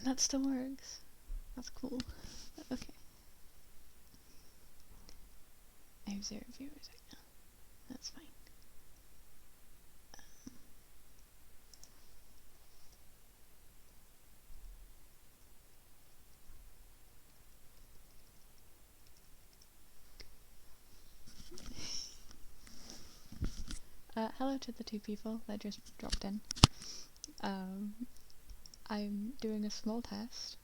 And that still works. That's cool. Okay. I have 0 viewers right now. That's fine. Hello to the 2 people that just dropped in. I'm doing a small test.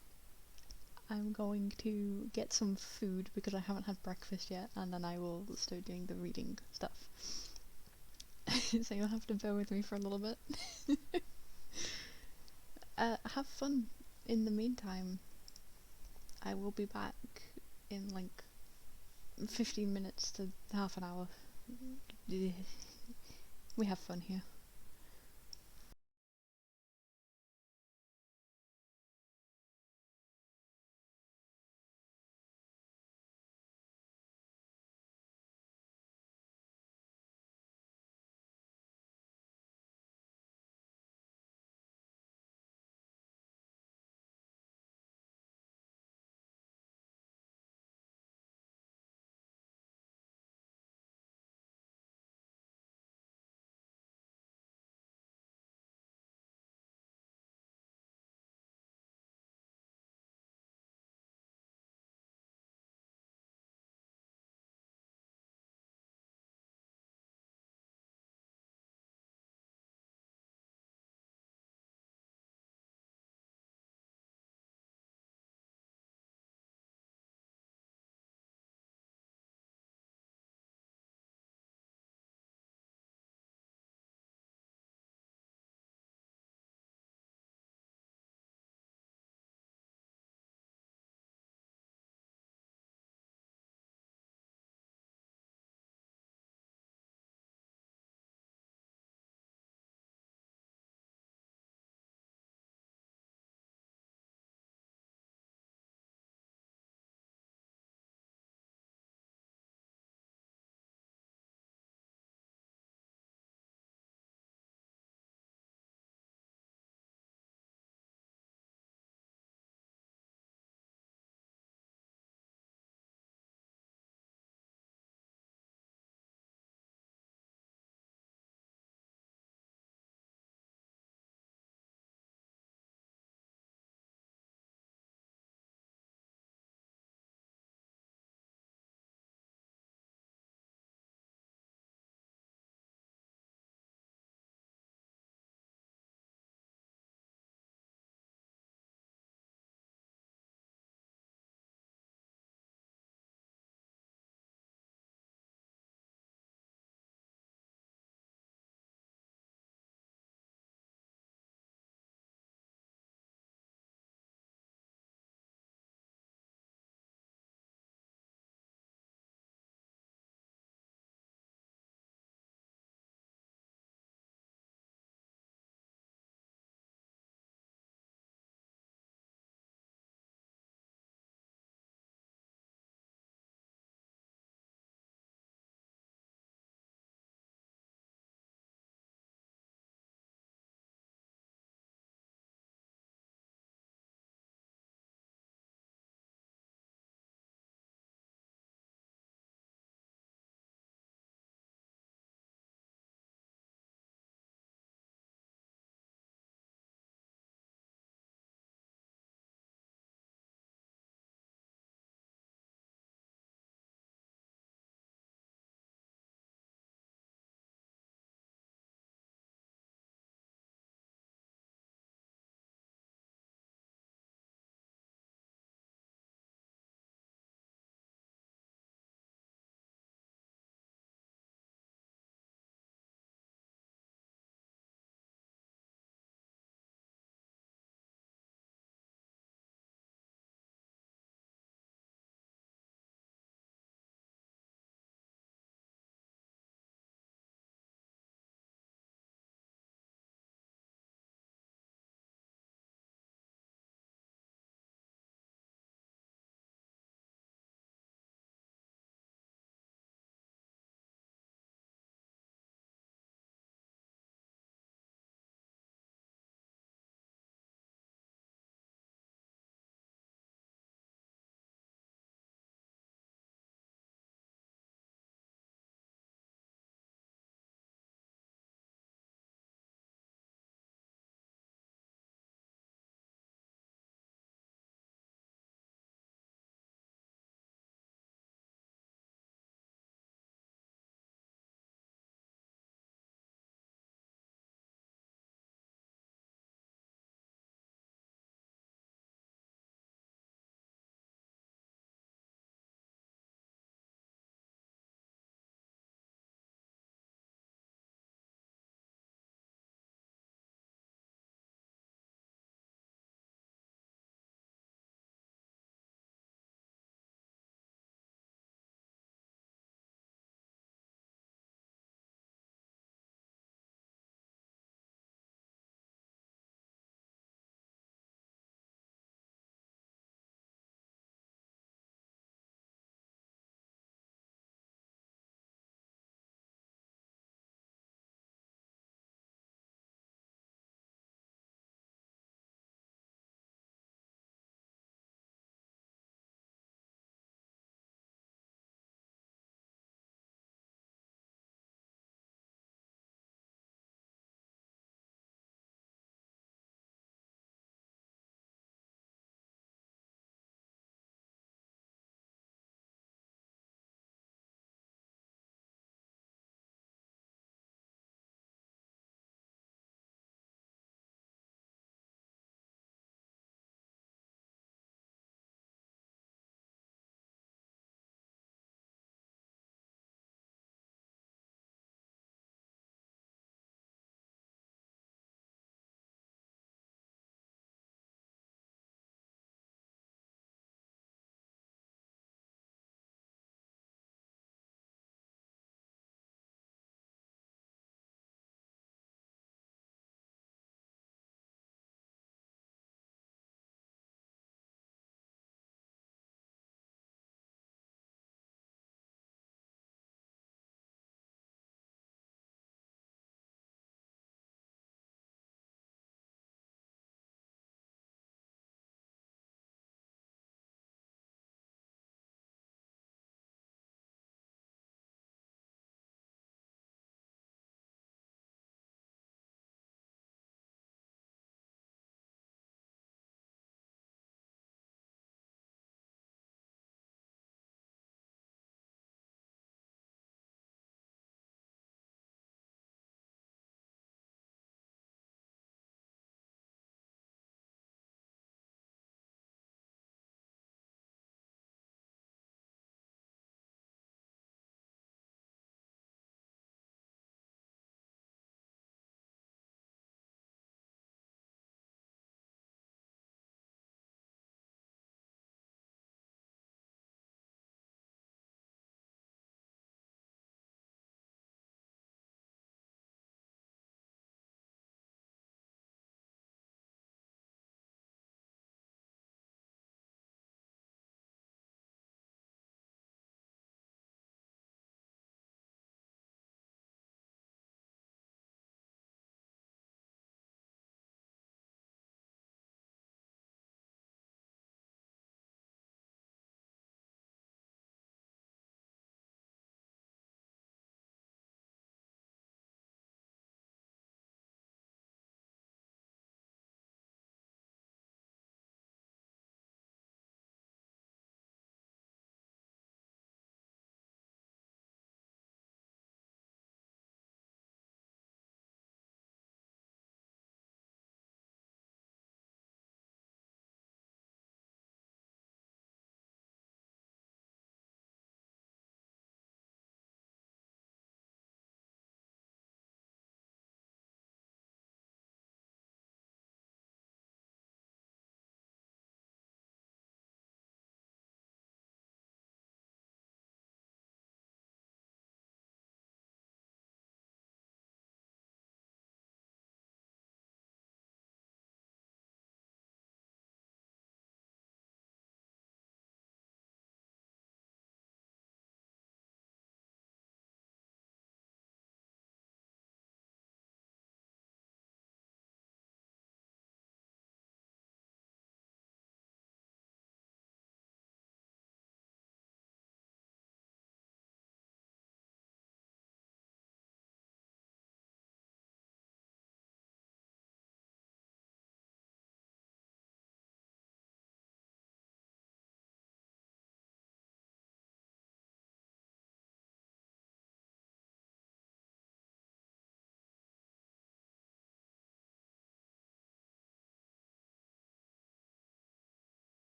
I'm going to get some food because I haven't had breakfast yet, and then I will start doing the reading stuff. So you'll have to bear with me for a little bit. Have fun in the meantime. I will be back in like 15 minutes to half an hour. We have fun here.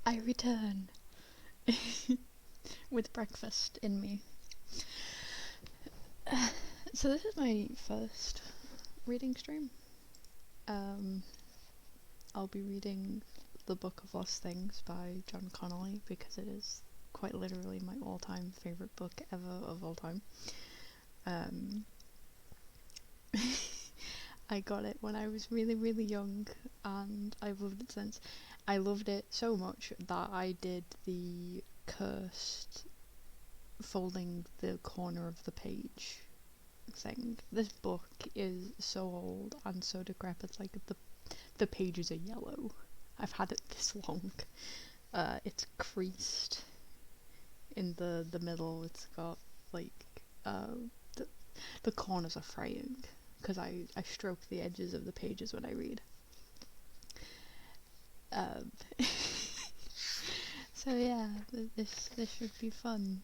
I return with breakfast in me. So this is my first reading stream. I'll be reading The Book of Lost Things by John Connolly because it is quite literally my all-time favourite book ever of all time. I got it when I was really, really young, and I've loved it since. I loved it so much that I did the cursed folding the corner of the page thing. This book is so old and so decrepit, like the pages are yellow. I've had it this long. It's creased in the middle. It's got like the corners are fraying because I stroke the edges of the pages when I read. So yeah, this should be fun.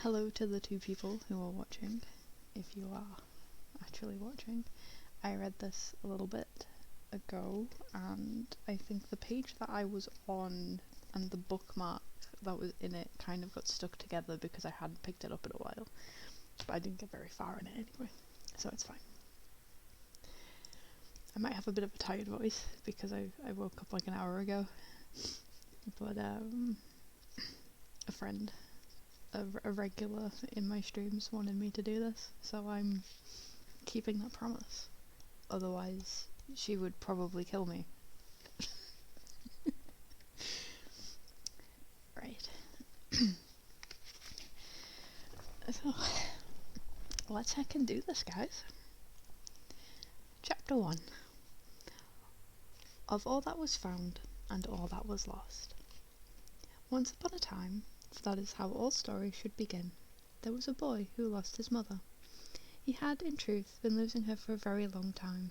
Hello to the 2 people who are watching, if you are actually watching. I read this a little bit ago, and I think the page that I was on and the bookmark that was in it kind of got stuck together because I hadn't picked it up in a while. But I didn't get very far in it anyway, so it's fine. I might have a bit of a tired voice because I woke up like an hour ago, but a friend, a regular in my streams wanted me to do this, so I'm keeping that promise. Otherwise, she would probably kill me. Right. So, let's heckin' do this, guys. Chapter 1. Of all that was found, and all that was lost. Once upon a time, for that is how all stories should begin, there was a boy who lost his mother. He had, in truth, been losing her for a very long time.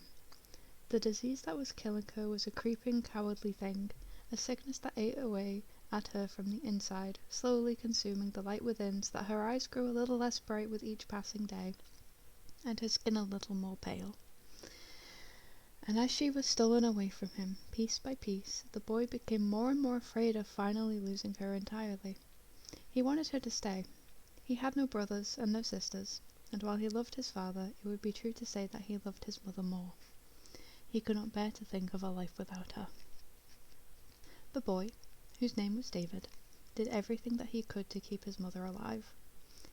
The disease that was killing her was a creeping, cowardly thing, a sickness that ate away at her from the inside, slowly consuming the light within, so that her eyes grew a little less bright with each passing day, and her skin a little more pale. And as she was stolen away from him, piece by piece, the boy became more and more afraid of finally losing her entirely. He wanted her to stay. He had no brothers and no sisters, and while he loved his father, it would be true to say that he loved his mother more. He could not bear to think of a life without her. The boy, whose name was David, did everything that he could to keep his mother alive.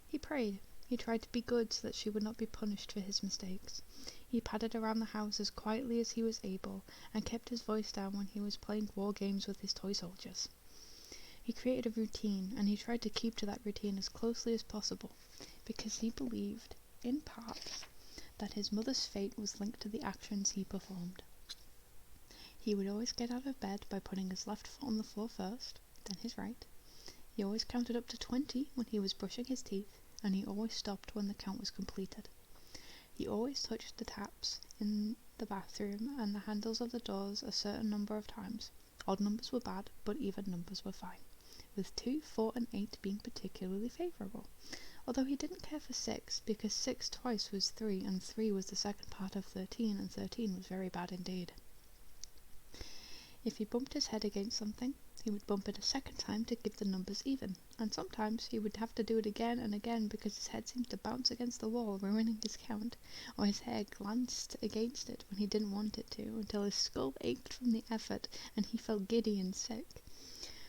He prayed. He tried to be good so that she would not be punished for his mistakes. He padded around the house as quietly as he was able, and kept his voice down when he was playing war games with his toy soldiers. He created a routine, and he tried to keep to that routine as closely as possible, because he believed, in part, that his mother's fate was linked to the actions he performed. He would always get out of bed by putting his left foot on the floor first, then his right. He always counted up to 20 when he was brushing his teeth, and he always stopped when the count was completed. He always touched the taps in the bathroom and the handles of the doors a certain number of times. Odd numbers were bad, but even numbers were fine, with 2, 4, and 8 being particularly favourable, although he didn't care for 6, because 6 twice was 3, and 3 was the second part of 13, and 13 was very bad indeed. If he bumped his head against something, he would bump it a second time to keep the numbers even, and sometimes he would have to do it again and again because his head seemed to bounce against the wall, ruining his count, or his hair glanced against it when he didn't want it to, until his skull ached from the effort and he felt giddy and sick.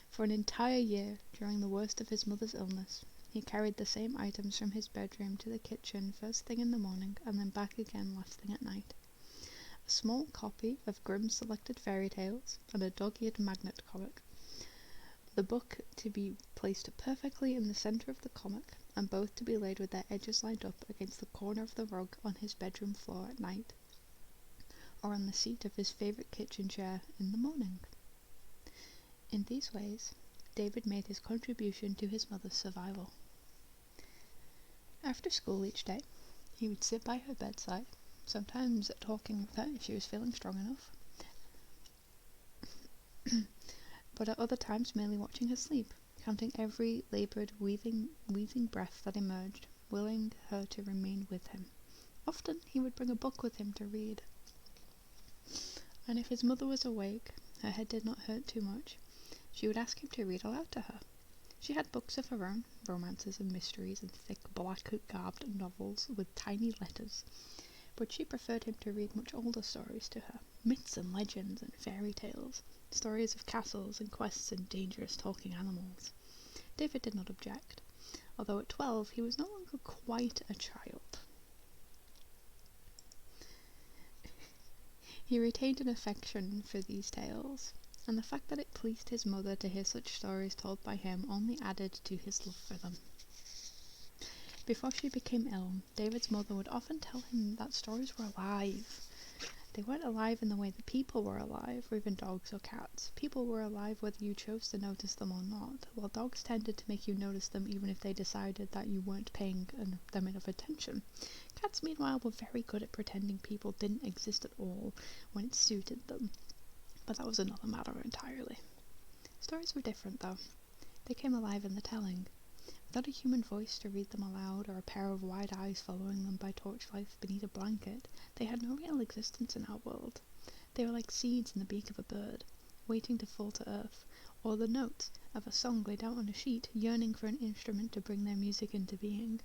For an entire year, during the worst of his mother's illness, he carried the same items from his bedroom to the kitchen first thing in the morning and then back again last thing at night. A small copy of Grimm's Selected Fairy Tales and a dog-eared magnet comic. The book to be placed perfectly in the centre of the comic, and both to be laid with their edges lined up against the corner of the rug on his bedroom floor at night, or on the seat of his favourite kitchen chair in the morning. In these ways, David made his contribution to his mother's survival. After school each day, he would sit by her bedside, sometimes talking with her if she was feeling strong enough, but at other times merely watching her sleep, counting every laboured, wheezing breath that emerged, willing her to remain with him. Often he would bring a book with him to read, and if his mother was awake, her head did not hurt too much, she would ask him to read aloud to her. She had books of her own, romances and mysteries and thick black-garbed novels with tiny letters, but she preferred him to read much older stories to her, myths and legends and fairy tales, stories of castles and quests and dangerous talking animals. David did not object, although at 12 he was no longer quite a child. He retained an affection for these tales, and the fact that it pleased his mother to hear such stories told by him only added to his love for them. Before she became ill, David's mother would often tell him that stories were alive. They weren't alive in the way that people were alive, or even dogs or cats. People were alive whether you chose to notice them or not, while dogs tended to make you notice them even if they decided that you weren't paying them enough attention. Cats, meanwhile, were very good at pretending people didn't exist at all when it suited them, but that was another matter entirely. Stories were different, though. They came alive in the telling. Without a human voice to read them aloud, or a pair of wide eyes following them by torchlight beneath a blanket, they had no real existence in our world. They were like seeds in the beak of a bird, waiting to fall to earth, or the notes of a song laid out on a sheet, yearning for an instrument to bring their music into being.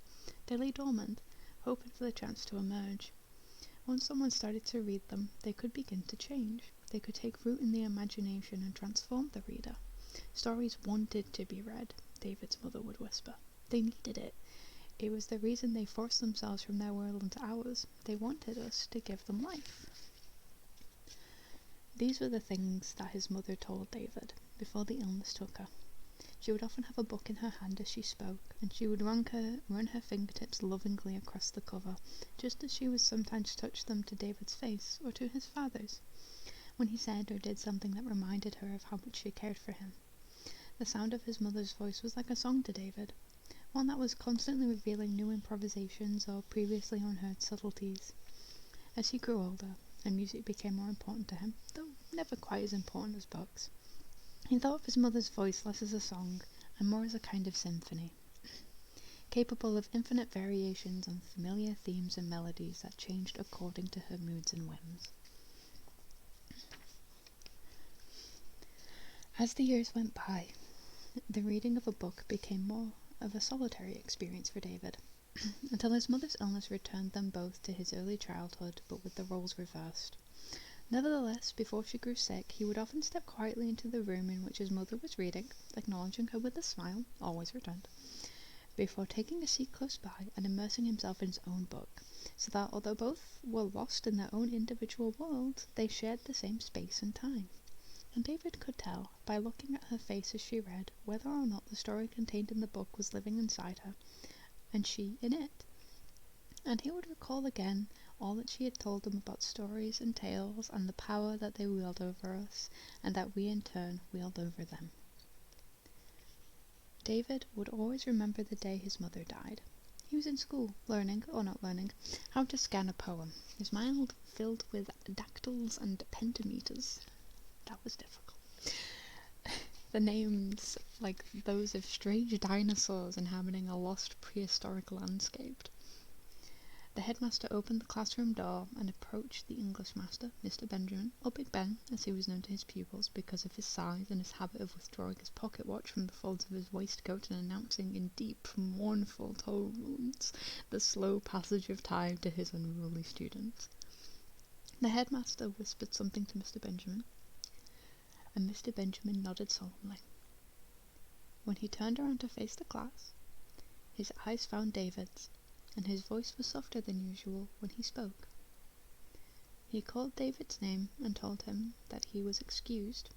They lay dormant, hoping for the chance to emerge. Once someone started to read them, they could begin to change. They could take root in the imagination and transform the reader. Stories wanted to be read, David's mother would whisper. They needed it. It was the reason they forced themselves from their world into ours. They wanted us to give them life. These were the things that his mother told David before the illness took her. She would often have a book in her hand as she spoke, and she would run her fingertips lovingly across the cover, just as she would sometimes touch them to David's face or to his father's, when he said or did something that reminded her of how much she cared for him. The sound of his mother's voice was like a song to David, one that was constantly revealing new improvisations or previously unheard subtleties. As he grew older, and music became more important to him, though never quite as important as books, he thought of his mother's voice less as a song and more as a kind of symphony, capable of infinite variations on familiar themes and melodies that changed according to her moods and whims. As the years went by, the reading of a book became more of a solitary experience for David, until his mother's illness returned them both to his early childhood, but with the roles reversed. Nevertheless, before she grew sick, he would often step quietly into the room in which his mother was reading, acknowledging her with a smile, always returned, before taking a seat close by and immersing himself in his own book, so that although both were lost in their own individual worlds, they shared the same space and time. And David could tell, by looking at her face as she read, whether or not the story contained in the book was living inside her, and she in it. And he would recall again all that she had told him about stories and tales and the power that they wield over us, and that we in turn wield over them. David would always remember the day his mother died. He was in school, learning, or not learning, how to scan a poem, his mind filled with dactyls and pentameters. That was difficult. The names, like those of strange dinosaurs inhabiting a lost prehistoric landscape. The headmaster opened the classroom door and approached the English master, Mr. Benjamin, or Big Ben, as he was known to his pupils because of his size and his habit of withdrawing his pocket watch from the folds of his waistcoat and announcing in deep, mournful tones the slow passage of time to his unruly students. The headmaster whispered something to Mr. Benjamin, and Mr. Benjamin nodded solemnly. When he turned around to face the class, his eyes found David's, and his voice was softer than usual when he spoke. He called David's name and told him that he was excused,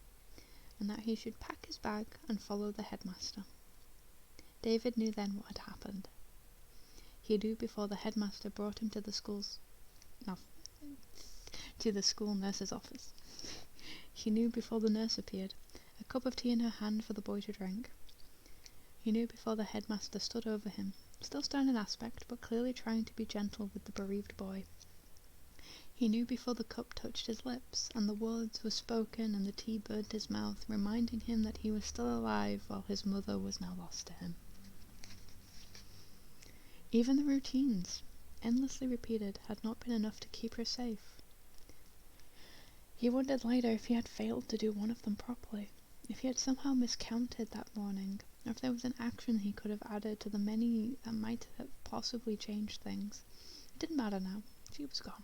and that he should pack his bag and follow the headmaster. David knew then what had happened. He knew before the headmaster brought him to the school nurse's office. He knew before the nurse appeared, a cup of tea in her hand for the boy to drink. He knew before the headmaster stood over him, still stern in aspect, but clearly trying to be gentle with the bereaved boy. He knew before the cup touched his lips, and the words were spoken and the tea burnt his mouth, reminding him that he was still alive while his mother was now lost to him. Even the routines, endlessly repeated, had not been enough to keep her safe. He wondered later if he had failed to do one of them properly, if he had somehow miscounted that morning, or if there was an action he could have added to the many that might have possibly changed things. It didn't matter now. She was gone.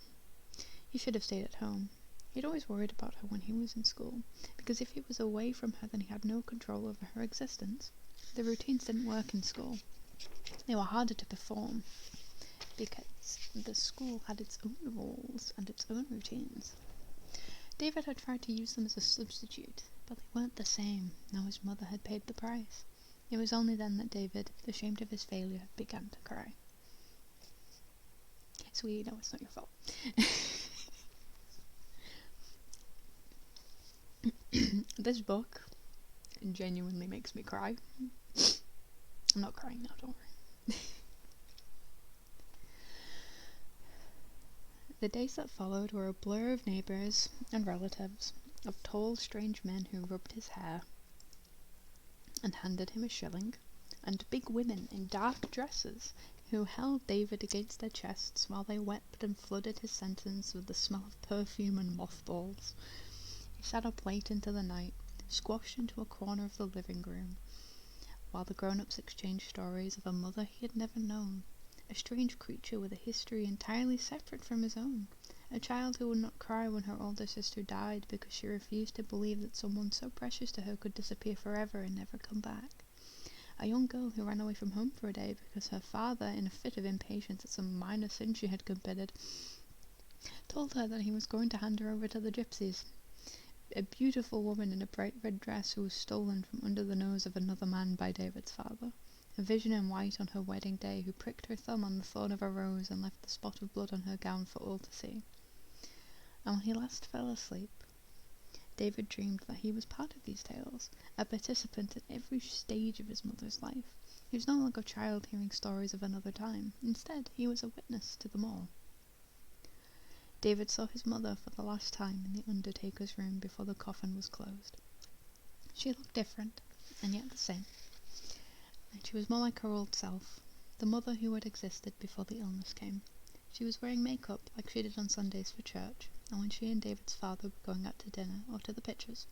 He should have stayed at home. He'd always worried about her when he was in school, because if he was away from her then he had no control over her existence. The routines didn't work in school. They were harder to perform, because the school had its own rules and its own routines. David had tried to use them as a substitute, but they weren't the same, now his mother had paid the price. It was only then that David, ashamed of his failure, began to cry. Sweetie, no, it's not your fault. This book genuinely makes me cry. I'm not crying now, don't worry. The days that followed were a blur of neighbours and relatives, of tall, strange men who rubbed his hair and handed him a shilling, and big women in dark dresses who held David against their chests while they wept and flooded his sentence with the smell of perfume and mothballs. He sat up late into the night, squashed into a corner of the living room, while the grown-ups exchanged stories of a mother he had never known, a strange creature with a history entirely separate from his own, a child who would not cry when her older sister died because she refused to believe that someone so precious to her could disappear forever and never come back, a young girl who ran away from home for a day because her father, in a fit of impatience at some minor sin she had committed, told her that he was going to hand her over to the gypsies, a beautiful woman in a bright red dress who was stolen from under the nose of another man by David's father, a vision in white on her wedding day who pricked her thumb on the thorn of a rose and left the spot of blood on her gown for all to see. And when he last fell asleep, David dreamed that he was part of these tales, a participant in every stage of his mother's life. He was no longer a child hearing stories of another time. Instead, he was a witness to them all. David saw his mother for the last time in the undertaker's room before the coffin was closed. She looked different, and yet the same. And she was more like her old self, the mother who had existed before the illness came. She was wearing makeup like she did on Sundays for church, and when she and David's father were going out to dinner or to the pictures.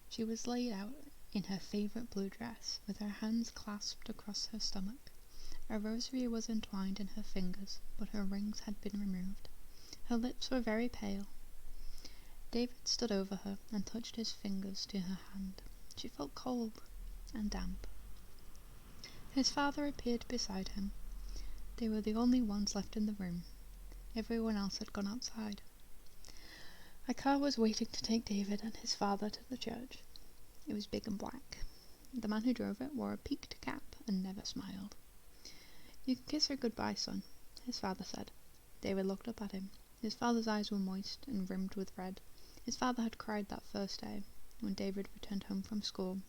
She was laid out in her favourite blue dress, with her hands clasped across her stomach. A rosary was entwined in her fingers, but her rings had been removed. Her lips were very pale. David stood over her and touched his fingers to her hand. She felt cold and damp. His father appeared beside him. They were the only ones left in the room. Everyone else had gone outside. A car was waiting to take David and his father to the church. It was big and black. The man who drove it wore a peaked cap and never smiled. "You can kiss her goodbye, son," his father said. David looked up at him. His father's eyes were moist and rimmed with red. His father had cried that first day, when David returned home from school,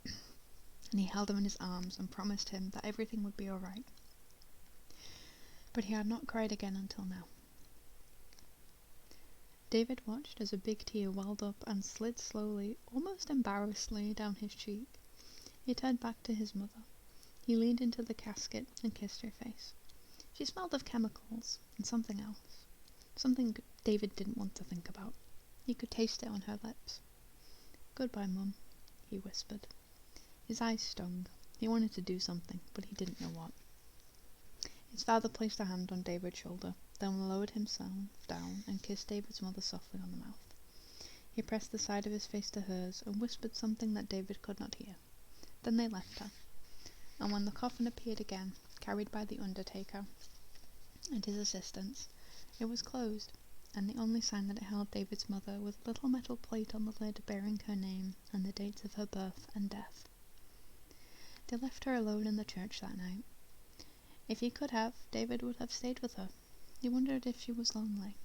and he held him in his arms and promised him that everything would be all right. But he had not cried again until now. David watched as a big tear welled up and slid slowly, almost embarrassedly, down his cheek. He turned back to his mother. He leaned into the casket and kissed her face. She smelled of chemicals and something else. Something David didn't want to think about. He could taste it on her lips. "Goodbye, Mum," he whispered. His eyes stung. He wanted to do something, but he didn't know what. His father placed a hand on David's shoulder, then lowered himself down and kissed David's mother softly on the mouth. He pressed the side of his face to hers and whispered something that David could not hear. Then they left her. And when the coffin appeared again, carried by the undertaker and his assistants, it was closed, and the only sign that it held David's mother was a little metal plate on the lid bearing her name and the dates of her birth and death. They left her alone in the church that night. If he could have, David would have stayed with her. He wondered if she was lonely,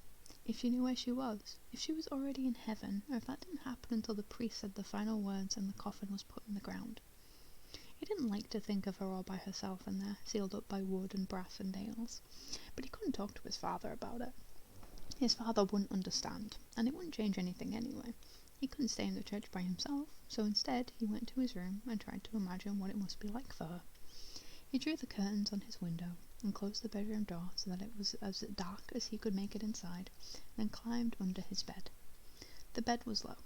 if she knew where she was, if she was already in heaven, or if that didn't happen until the priest said the final words and the coffin was put in the ground. He didn't like to think of her all by herself in there, sealed up by wood and brass and nails, but he couldn't talk to his father about it. His father wouldn't understand, and it wouldn't change anything anyway. He couldn't stay in the church by himself, so instead he went to his room and tried to imagine what it must be like for her. He drew the curtains on his window and closed the bedroom door so that it was as dark as he could make it inside, then climbed under his bed. The bed was low,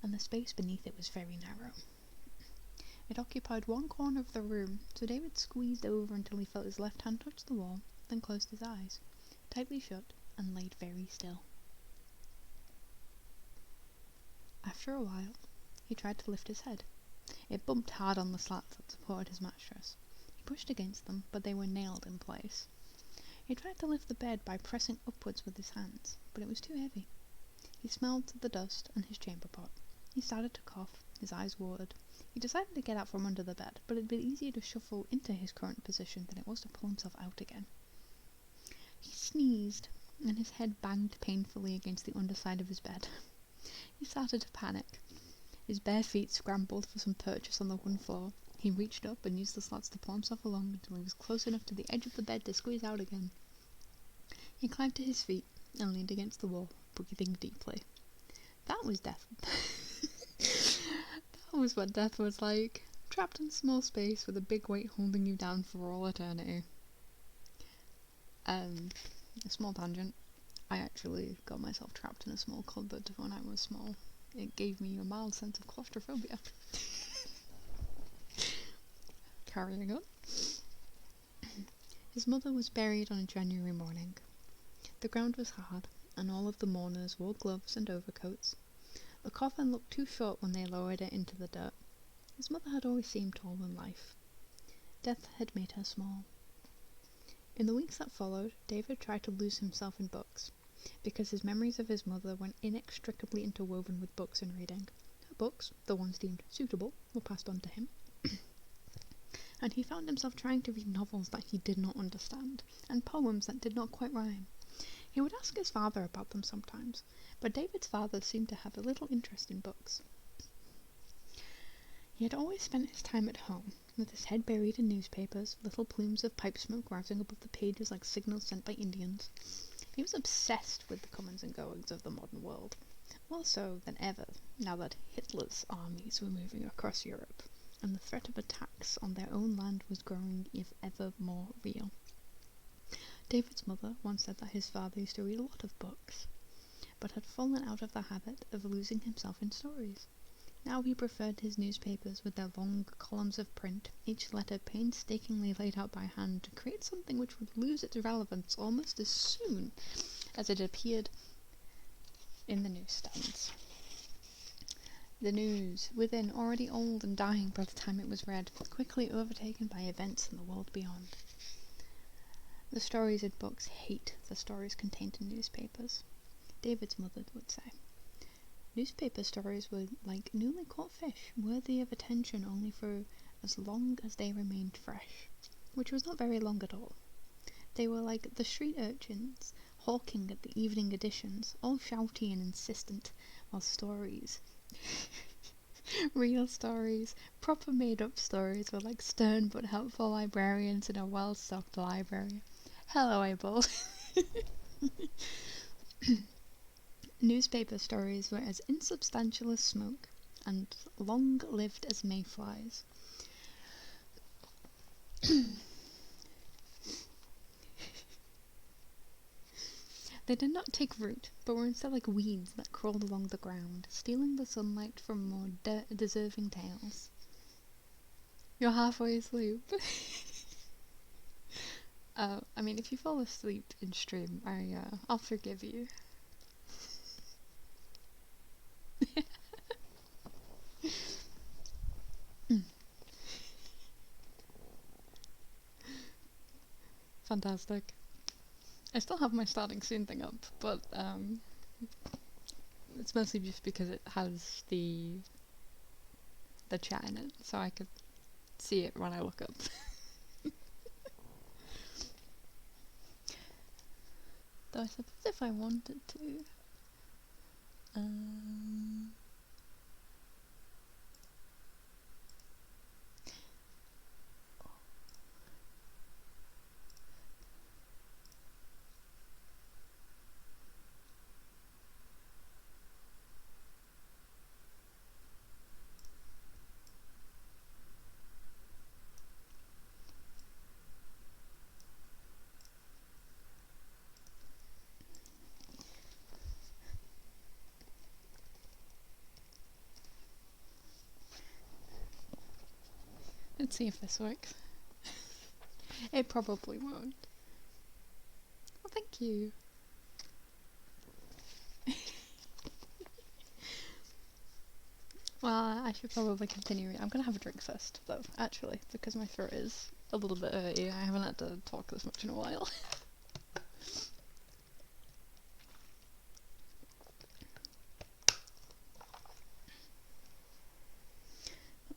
and the space beneath it was very narrow. It occupied one corner of the room, so David squeezed over until he felt his left hand touch the wall, then closed his eyes, tightly shut, and laid very still. After a while, he tried to lift his head. It bumped hard on the slats that supported his mattress. He pushed against them, but they were nailed in place. He tried to lift the bed by pressing upwards with his hands, but it was too heavy. He smelled the dust and his chamber pot. He started to cough, his eyes watered. He decided to get out from under the bed, but it'd be easier to shuffle into his current position than it was to pull himself out again. He sneezed, and his head banged painfully against the underside of his bed. He started to panic. His bare feet scrambled for some purchase on the wooden floor. He reached up and used the slats to pull himself along until he was close enough to the edge of the bed to squeeze out again. He climbed to his feet and leaned against the wall, breathing deeply. That was death. That was what death was like. Trapped in a small space with a big weight holding you down for all eternity. A small tangent. I actually got myself trapped in a small cupboard when I was small. It gave me a mild sense of claustrophobia. Carrying on. His mother was buried on a January morning. The ground was hard, and all of the mourners wore gloves and overcoats. The coffin looked too short when they lowered it into the dirt. His mother had always seemed tall in life. Death had made her small. In the weeks that followed, David tried to lose himself in books, because his memories of his mother were inextricably interwoven with books and reading. Her books, the ones deemed suitable, were passed on to him. And he found himself trying to read novels that he did not understand, and poems that did not quite rhyme. He would ask his father about them sometimes, but David's father seemed to have a little interest in books. He had always spent his time at home, with his head buried in newspapers, little plumes of pipe smoke rising above the pages like signals sent by Indians. He was obsessed with the comings and goings of the modern world, more so than ever now that Hitler's armies were moving across Europe, and the threat of attacks on their own land was growing ever more real. David's mother once said that his father used to read a lot of books, but had fallen out of the habit of losing himself in stories. Now he preferred his newspapers with their long columns of print, each letter painstakingly laid out by hand to create something which would lose its relevance almost as soon as it appeared in the newsstands. The news, within, already old and dying by the time it was read, quickly overtaken by events in the world beyond. The stories in books hate the stories contained in newspapers, David's mother would say. Newspaper stories were like newly caught fish, worthy of attention only for as long as they remained fresh, which was not very long at all. They were like the street urchins hawking at the evening editions, all shouty and insistent, while stories, real stories, proper made-up stories, were like stern but helpful librarians in a well-stocked library. Hello, Abel. Newspaper stories were as insubstantial as smoke, and long-lived as mayflies. They did not take root, but were instead like weeds that crawled along the ground, stealing the sunlight from more deserving tales. You're halfway asleep. I mean, if you fall asleep in stream, I'll forgive you. Fantastic. I still have my starting soon thing up, but it's mostly just because it has the chat in it, so I could see it when I look up. Though I suppose if I wanted to, Let's see if this works. It probably won't. Well, thank you. Well, I should probably continue. I'm gonna have a drink first, though, actually, because my throat is a little bit hurty. I haven't had to talk this much in a while.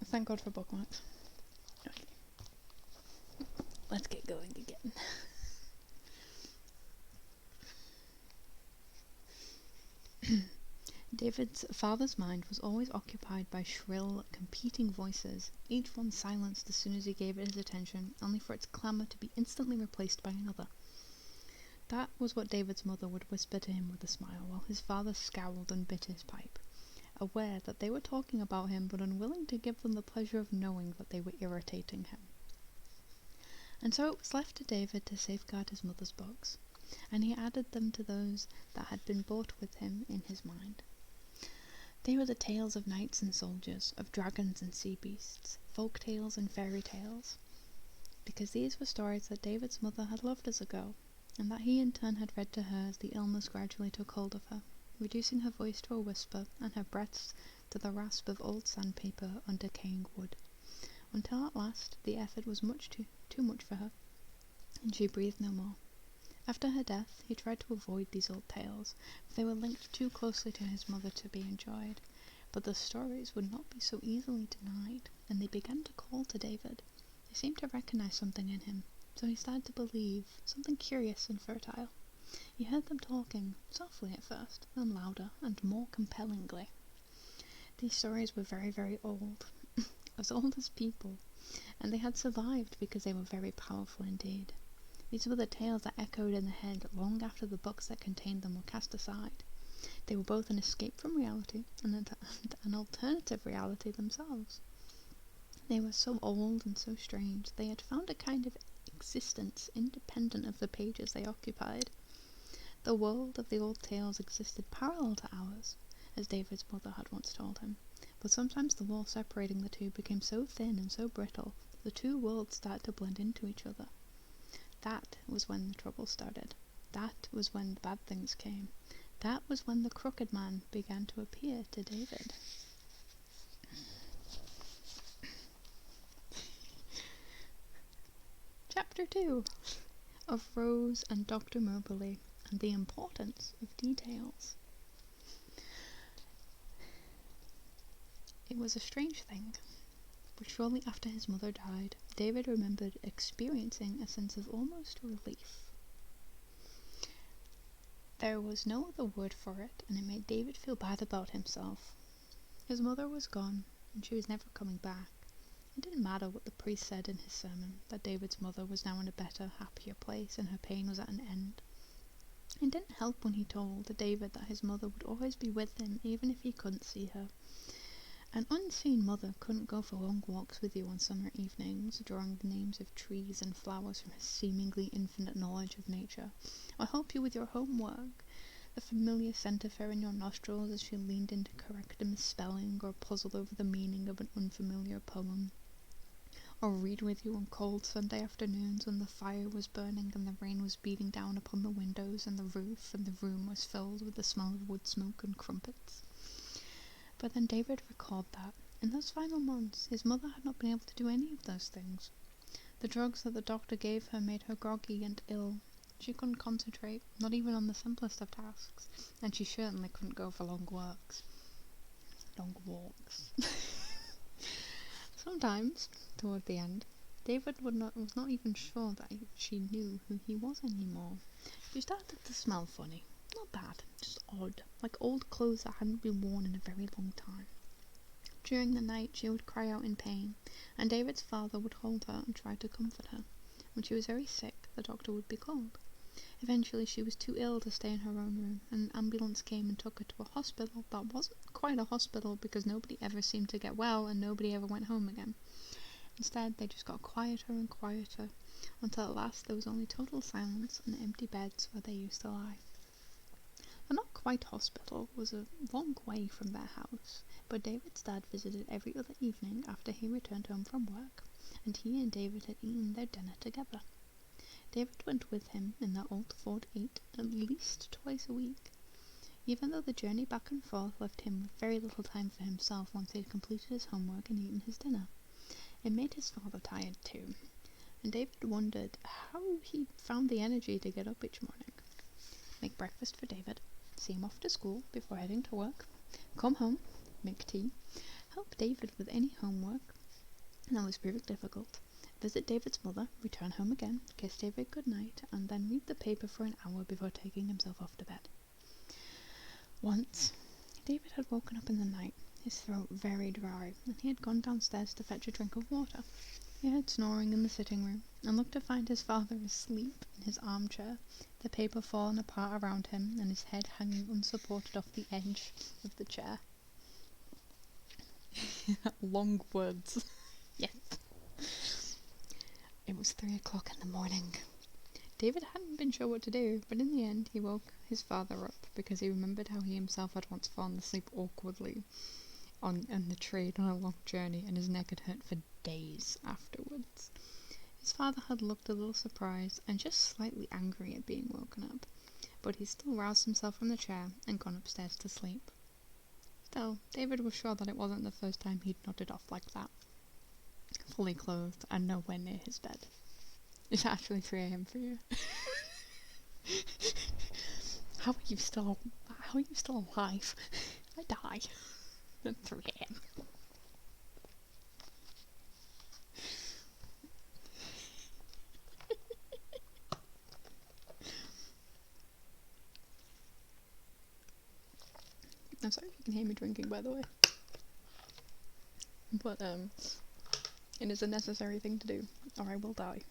Thank God for bookmarks. Okay. Let's get going again. David's father's mind was always occupied by shrill, competing voices, each one silenced as soon as he gave it his attention, only for its clamour to be instantly replaced by another. That was what David's mother would whisper to him with a smile, while his father scowled and bit his pipe, aware that they were talking about him but unwilling to give them the pleasure of knowing that they were irritating him. And so it was left to David to safeguard his mother's books, and he added them to those that had been brought with him in his mind. They were the tales of knights and soldiers, of dragons and sea beasts, folk tales and fairy tales, because these were stories that David's mother had loved as a girl, and that he in turn had read to her as the illness gradually took hold of her, reducing her voice to a whisper and her breaths to the rasp of old sandpaper on decaying wood, until at last the effort was too much for her, and she breathed no more. After her death, he tried to avoid these old tales, for they were linked too closely to his mother to be enjoyed, but the stories would not be so easily denied, and they began to call to David. They seemed to recognize something in him, so he started to believe, something curious and fertile. He heard them talking, softly at first, then louder and more compellingly. These stories were very, very old, as old as people, and they had survived because they were very powerful indeed. These were the tales that echoed in the head long after the books that contained them were cast aside. They were both an escape from reality and an alternative reality themselves. They were so old and so strange, they had found a kind of existence independent of the pages they occupied. The world of the old tales existed parallel to ours, as David's mother had once told him, but sometimes the wall separating the two became so thin and so brittle that the two worlds started to blend into each other. That was when the trouble started. That was when the bad things came. That was when the crooked man began to appear to David. Chapter 2 of Rose and Dr. Moberly and the Importance of Details. It was a strange thing, but shortly after his mother died, David remembered experiencing a sense of almost relief. There was no other word for it, and it made David feel bad about himself. His mother was gone, and she was never coming back. It didn't matter what the priest said in his sermon, that David's mother was now in a better, happier place, and her pain was at an end. It didn't help when he told David that his mother would always be with him, even if he couldn't see her. An unseen mother couldn't go for long walks with you on summer evenings, drawing the names of trees and flowers from her seemingly infinite knowledge of nature, or help you with your homework, the familiar scent of her in your nostrils as she leaned in to correct a misspelling or puzzle over the meaning of an unfamiliar poem, or read with you on cold Sunday afternoons when the fire was burning and the rain was beating down upon the windows and the roof and the room was filled with the smell of wood smoke and crumpets. But then David recalled that, in those final months, his mother had not been able to do any of those things. The drugs that the doctor gave her made her groggy and ill. She couldn't concentrate, not even on the simplest of tasks, and she certainly couldn't go for long walks. Sometimes, toward the end, David was not even sure that she knew who he was anymore. She started to smell funny. Not bad, just odd, like old clothes that hadn't been worn in a very long time. During the night she would cry out in pain, and David's father would hold her and try to comfort her. When she was very sick, the doctor would be called. Eventually she was too ill to stay in her own room, and an ambulance came and took her to a hospital that wasn't quite a hospital because nobody ever seemed to get well and nobody ever went home again. Instead, they just got quieter and quieter, until at last there was only total silence and empty beds where they used to lie. The not quite hospital was a long way from their house, but David's dad visited every other evening after he returned home from work, and he and David had eaten their dinner together. David went with him in their old Ford 8 at least twice a week, even though the journey back and forth left him with very little time for himself once he had completed his homework and eaten his dinner. It made his father tired too, and David wondered how he found the energy to get up each morning, make breakfast for David, see him off to school before heading to work, come home, make tea, help David with any homework that was proving difficult, visit David's mother, return home again, kiss David goodnight, and then read the paper for an hour before taking himself off to bed. Once, David had woken up in the night, his throat very dry, and he had gone downstairs to fetch a drink of water. He heard snoring in the sitting room, and looked to find his father asleep in his armchair, the paper fallen apart around him, and his head hanging unsupported off the edge of the chair. Long words. Yes. It was 3 o'clock in the morning. David hadn't been sure what to do, but in the end he woke his father up because he remembered how he himself had once fallen asleep awkwardly on the train on a long journey, and his neck had hurt for days afterwards. His father had looked a little surprised and just slightly angry at being woken up, but he still roused himself from the chair and gone upstairs to sleep. Still, David was sure that it wasn't the first time he'd nodded off like that, fully clothed and nowhere near his bed. It's actually 3 a.m. for you. How are you still alive? I die at 3 a.m. I'm sorry if you can hear me drinking, by the way. But it is a necessary thing to do, or I will die.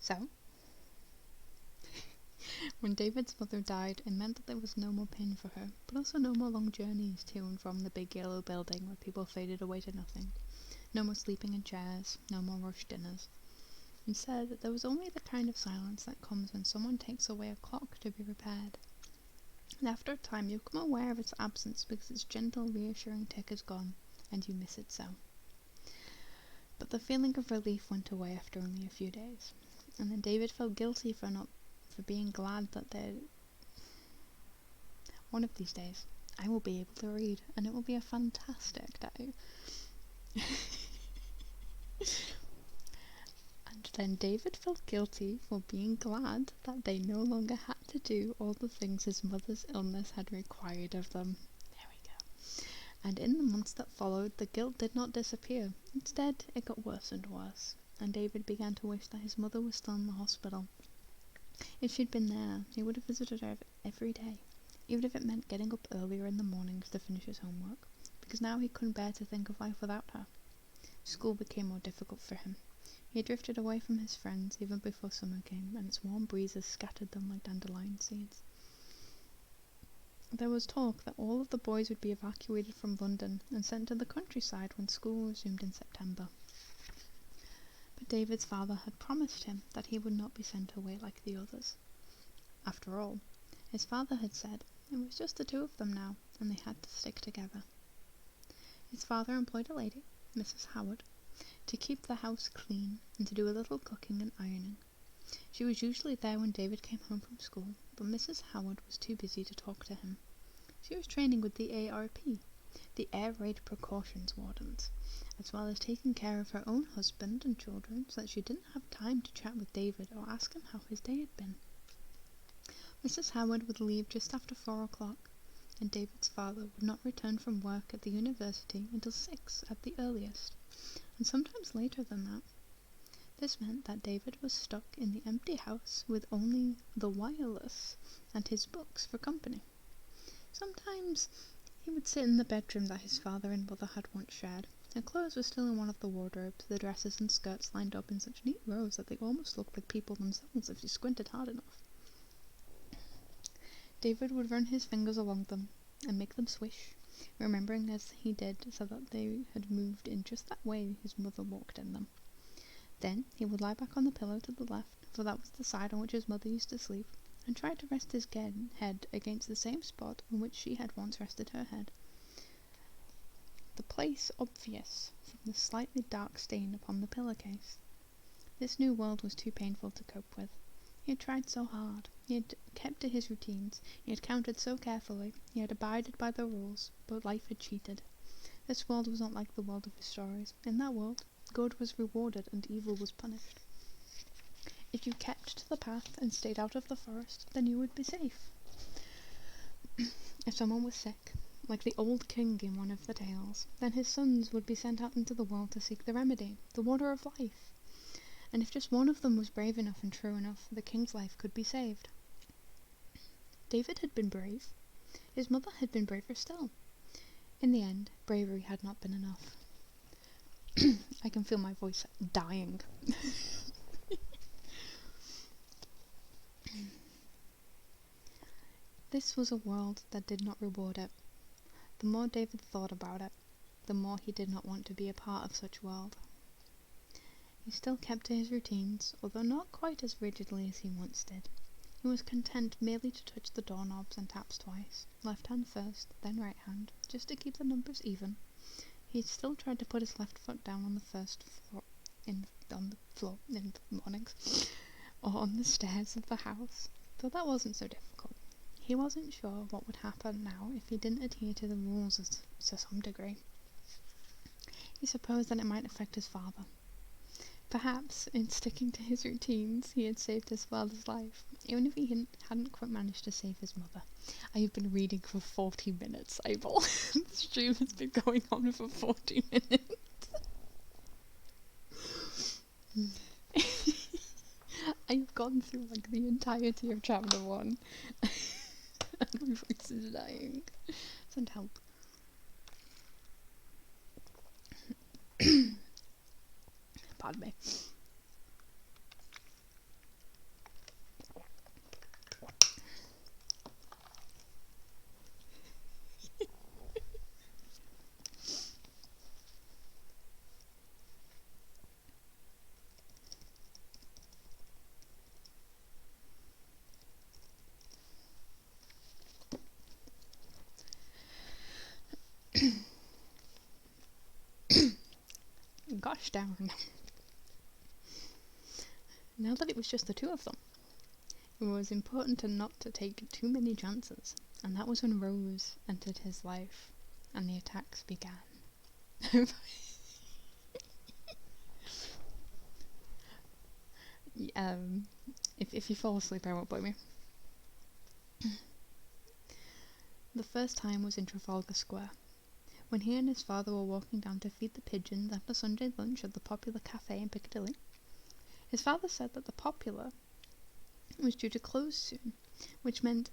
So, when David's mother died, it meant that there was no more pain for her, but also no more long journeys to and from the big yellow building where people faded away to nothing. No more sleeping in chairs, no more rushed dinners. Instead, there was only the kind of silence that comes when someone takes away a clock to be repaired. And after a time you become aware of its absence because its gentle, reassuring tick is gone, and you miss it so. But the feeling of relief went away after only a few days, and then David felt guilty for being glad that one of these days I will be able to read, and it will be a fantastic day. And then David felt guilty for being glad that they no longer had to do all the things his mother's illness had required of them. There we go. And in the months that followed, the guilt did not disappear. Instead, it got worse and worse, and David began to wish that his mother was still in the hospital. If she'd been there, he would have visited her every day, even if it meant getting up earlier in the mornings to finish his homework, because now he couldn't bear to think of life without her. School became more difficult for him. He had drifted away from his friends even before summer came, and its warm breezes scattered them like dandelion seeds. There was talk that all of the boys would be evacuated from London and sent to the countryside when school resumed in September. But David's father had promised him that he would not be sent away like the others. After all, his father had said it was just the two of them now, and they had to stick together. His father employed a lady, Mrs. Howard, to keep the house clean and to do a little cooking and ironing. She was usually there when David came home from school, but Mrs. Howard was too busy to talk to him. She was training with the ARP, the Air Raid Precautions Wardens, as well as taking care of her own husband and children, so that she didn't have time to chat with David or ask him how his day had been. Mrs. Howard would leave just after 4 o'clock, and David's father would not return from work at the university until 6 at the earliest, and sometimes later than that. This meant that David was stuck in the empty house with only the wireless and his books for company. Sometimes he would sit in the bedroom that his father and mother had once shared. Her clothes were still in one of the wardrobes, the dresses and skirts lined up in such neat rows that they almost looked like people themselves if you squinted hard enough. David would run his fingers along them, and make them swish, remembering as he did so that they had moved in just that way his mother walked in them. Then he would lie back on the pillow to the left, for that was the side on which his mother used to sleep, and try to rest his head against the same spot on which she had once rested her head. The place obvious from the slightly dark stain upon the pillowcase. This new world was too painful to cope with. He had tried so hard, he had kept to his routines, he had counted so carefully, he had abided by the rules, but life had cheated. This world was not like the world of his stories. In that world, good was rewarded and evil was punished. If you kept to the path and stayed out of the forest, then you would be safe. If someone was sick, like the old king in one of the tales, then his sons would be sent out into the world to seek the remedy, the water of life. And if just one of them was brave enough and true enough, the king's life could be saved. David had been brave. His mother had been braver still. In the end, bravery had not been enough. I can feel my voice dying. This was a world that did not reward it. The more David thought about it, the more he did not want to be a part of such a world. He still kept to his routines, although not quite as rigidly as he once did. He was content merely to touch the doorknobs and taps twice, left hand first, then right hand, just to keep the numbers even. He still tried to put his left foot down on the first floor, on the floor in the mornings, or on the stairs of the house, though that wasn't so difficult. He wasn't sure what would happen now if he didn't adhere to the rules to some degree. He supposed that it might affect his father. Perhaps, in sticking to his routines, he had saved his father's life, even if he hadn't quite managed to save his mother. I've been reading for 40 minutes, Abel. The stream has been going on for 40 minutes. I've gone through like the entirety of chapter 1. And my voice is dying. Doesn't help. Pardon me. Gosh darn. Now that it was just the two of them, it was important not to take too many chances, and that was when Rose entered his life, and the attacks began. If you fall asleep, I won't blame you. The first time was in Trafalgar Square, when he and his father were walking down to feed the pigeons after Sunday lunch at the Popular Cafe in Piccadilly. His father said that the Popular was due to close soon, which made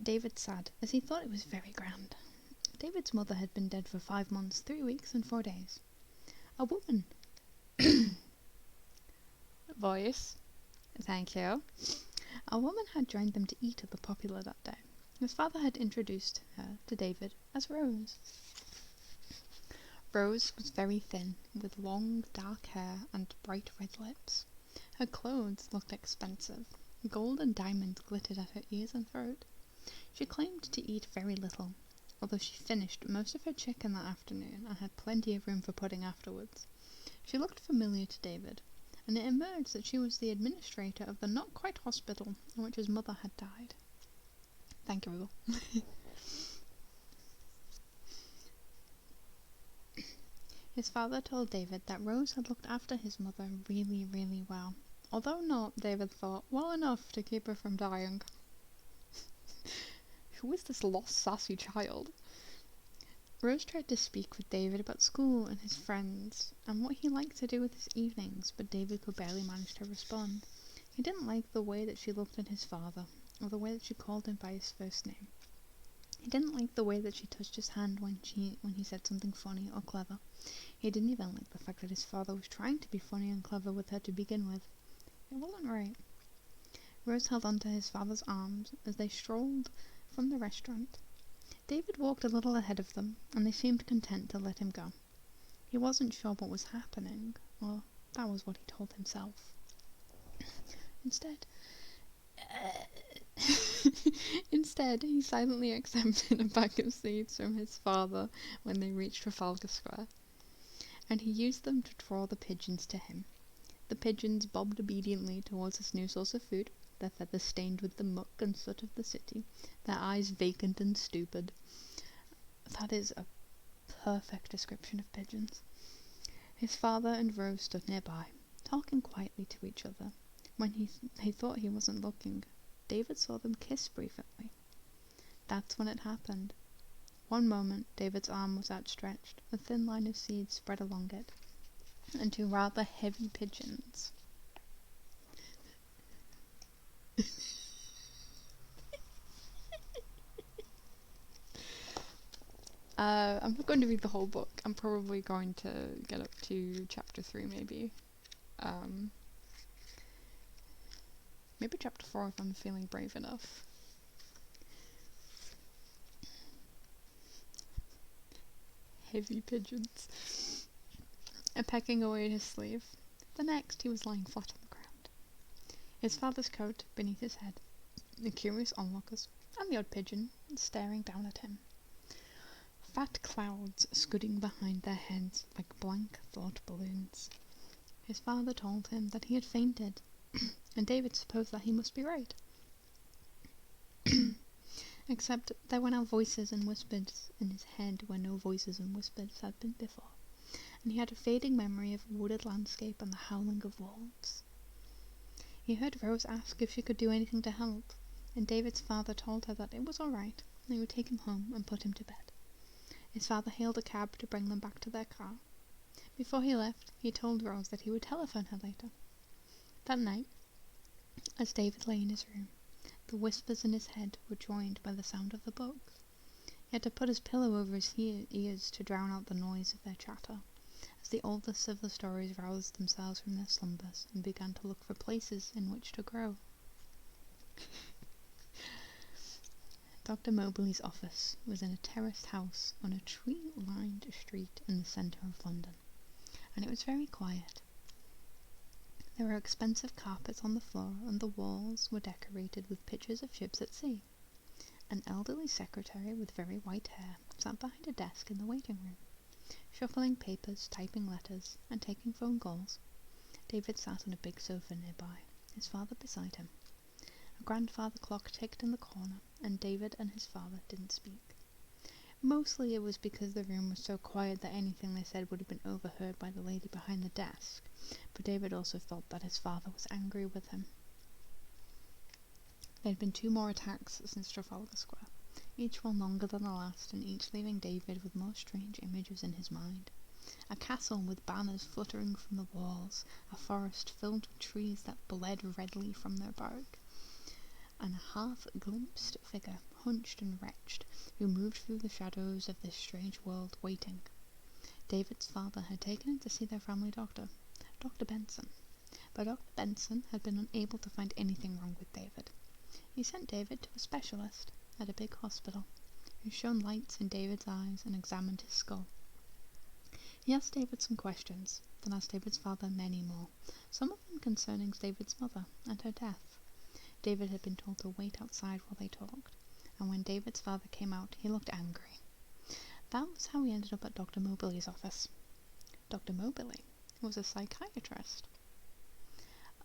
David sad, as he thought it was very grand. David's mother had been dead for 5 months, 3 weeks, and 4 days. A woman. Voice. Thank you. A woman had joined them to eat at the Popular that day. His father had introduced her to David as Rose. Rose was very thin, with long, dark hair and bright red lips. Her clothes looked expensive. Gold and diamonds glittered at her ears and throat. She claimed to eat very little, although she finished most of her chicken that afternoon and had plenty of room for pudding afterwards. She looked familiar to David, and it emerged that she was the administrator of the not-quite hospital in which his mother had died. Thank you, Google. His father told David that Rose had looked after his mother really, really well, although not, David thought, well enough to keep her from dying. Who is this lost, sassy child? Rose tried to speak with David about school and his friends, and what he liked to do with his evenings, but David could barely manage to respond. He didn't like the way that she looked at his father, or the way that she called him by his first name. He didn't like the way that she touched his hand when he said something funny or clever. He didn't even like the fact that his father was trying to be funny and clever with her to begin with. It wasn't right. Rose held onto his father's arms as they strolled from the restaurant David walked a little ahead of them, and they seemed content to let him go. He wasn't sure what was happening, or that was what he told himself. Instead, he silently accepted a bag of seeds from his father when they reached Trafalgar Square, and he used them to draw the pigeons to him. The pigeons bobbed obediently towards his new source of food, their feathers stained with the muck and soot of the city, their eyes vacant and stupid. That is a perfect description of pigeons. His father and Rose stood nearby, talking quietly to each other. When they thought he wasn't looking, David saw them kiss briefly. That's when it happened. One moment, David's arm was outstretched, a thin line of seeds spread along it, and two rather heavy pigeons. I'm not going to read the whole book. I'm probably going to get up to chapter 3 maybe. Maybe chapter 4 if I'm feeling brave enough. Heavy pigeons. Pecking away at his sleeve. The next, he was lying flat on the ground. His father's coat beneath his head, the curious onlookers, and the odd pigeon staring down at him. Fat clouds scudding behind their heads like blank thought balloons. His father told him that he had fainted, and David supposed that he must be right. Except there were now voices and whispers in his head where no voices and whispers had been before, and he had a fading memory of a wooded landscape and the howling of wolves. He heard Rose ask if she could do anything to help, and David's father told her that it was all right, and they would take him home and put him to bed. His father hailed a cab to bring them back to their car. Before he left, he told Rose that he would telephone her later. That night, as David lay in his room, the whispers in his head were joined by the sound of the books. He had to put his pillow over his ears to drown out the noise of their chatter, as the oldest of the stories roused themselves from their slumbers and began to look for places in which to grow. Dr. Mobley's office was in a terraced house on a tree-lined street in the centre of London, and it was very quiet. There were expensive carpets on the floor, and the walls were decorated with pictures of ships at sea. An elderly secretary with very white hair sat behind a desk in the waiting room, shuffling papers, typing letters, and taking phone calls. David sat on a big sofa nearby, his father beside him. A grandfather clock ticked in the corner, and David and his father didn't speak. Mostly it was because the room was so quiet that anything they said would have been overheard by the lady behind the desk, but David also felt that his father was angry with him. There had been 2 more attacks since Trafalgar Square, each one longer than the last, and each leaving David with more strange images in his mind. A castle with banners fluttering from the walls, a forest filled with trees that bled redly from their bark, and a half-glimpsed figure, hunched and wretched, who moved through the shadows of this strange world, waiting. David's father had taken him to see their family doctor, Dr. Benson, but Dr. Benson had been unable to find anything wrong with David. He sent David to a specialist at a big hospital, who shone lights in David's eyes and examined his skull. He asked David some questions, then asked David's father many more, some of them concerning David's mother and her death. David had been told to wait outside while they talked, and when David's father came out, he looked angry. That was how he ended up at Dr. Mobley's office. Dr. Mobley was a psychiatrist.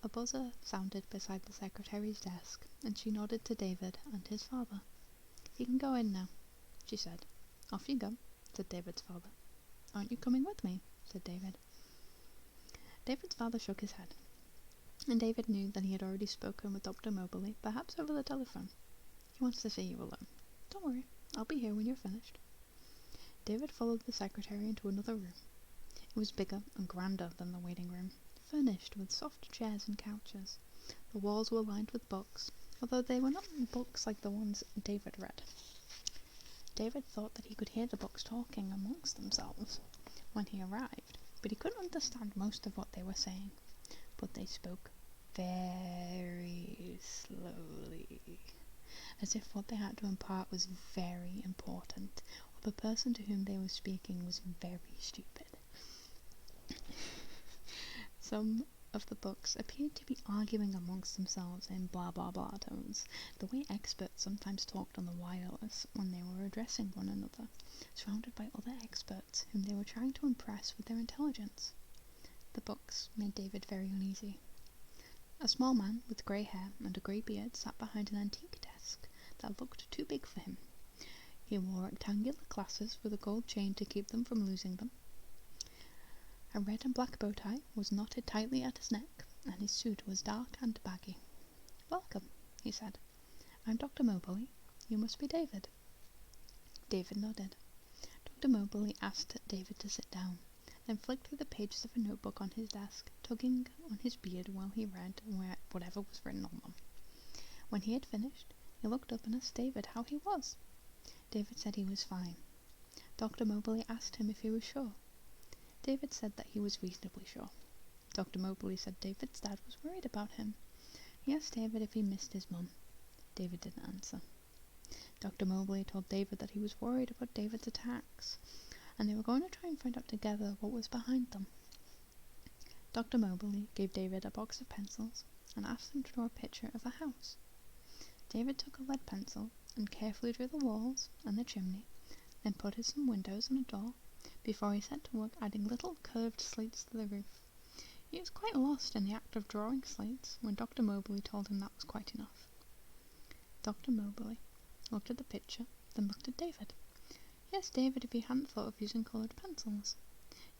A buzzer sounded beside the secretary's desk, and she nodded to David and his father. "You can go in now," she said. "Off you go," said David's father. "Aren't you coming with me?" said David. David's father shook his head, and David knew that he had already spoken with Dr. Mobley, perhaps over the telephone. "He wants to see you alone. Don't worry, I'll be here when you're finished." David followed the secretary into another room. It was bigger and grander than the waiting room, furnished with soft chairs and couches. The walls were lined with books, although they were not books like the ones David read. David thought that he could hear the books talking amongst themselves when he arrived, but he couldn't understand most of what they were saying. But they spoke very slowly, as if what they had to impart was very important, or the person to whom they were speaking was very stupid. Some of the books appeared to be arguing amongst themselves in blah blah blah tones, the way experts sometimes talked on the wireless when they were addressing one another, surrounded by other experts whom they were trying to impress with their intelligence. The books made David very uneasy. A small man with grey hair and a grey beard sat behind an antique desk that looked too big for him. He wore rectangular glasses with a gold chain to keep them from losing them. A red and black bow tie was knotted tightly at his neck, and his suit was dark and baggy. "Welcome," he said. "I'm Dr. Mobley. You must be David." David nodded. Dr. Mobley asked David to sit down, then flicked through the pages of a notebook on his desk, tugging on his beard while he read whatever was written on them. When he had finished, he looked up and asked David how he was. David said he was fine. Dr. Mobley asked him if he was sure. David said that he was reasonably sure. Dr. Mobley said David's dad was worried about him. He asked David if he missed his mum. David didn't answer. Dr. Mobley told David that he was worried about David's attacks, and they were going to try and find out together what was behind them. Dr. Mobley gave David a box of pencils and asked him to draw a picture of a house. David took a lead pencil and carefully drew the walls and the chimney, then put in some windows and a door, before he set to work adding little curved slates to the roof. He was quite lost in the act of drawing slates when Dr. Mobley told him that was quite enough. Dr. Mobley looked at the picture, then looked at David. He asked David if he hadn't thought of using coloured pencils.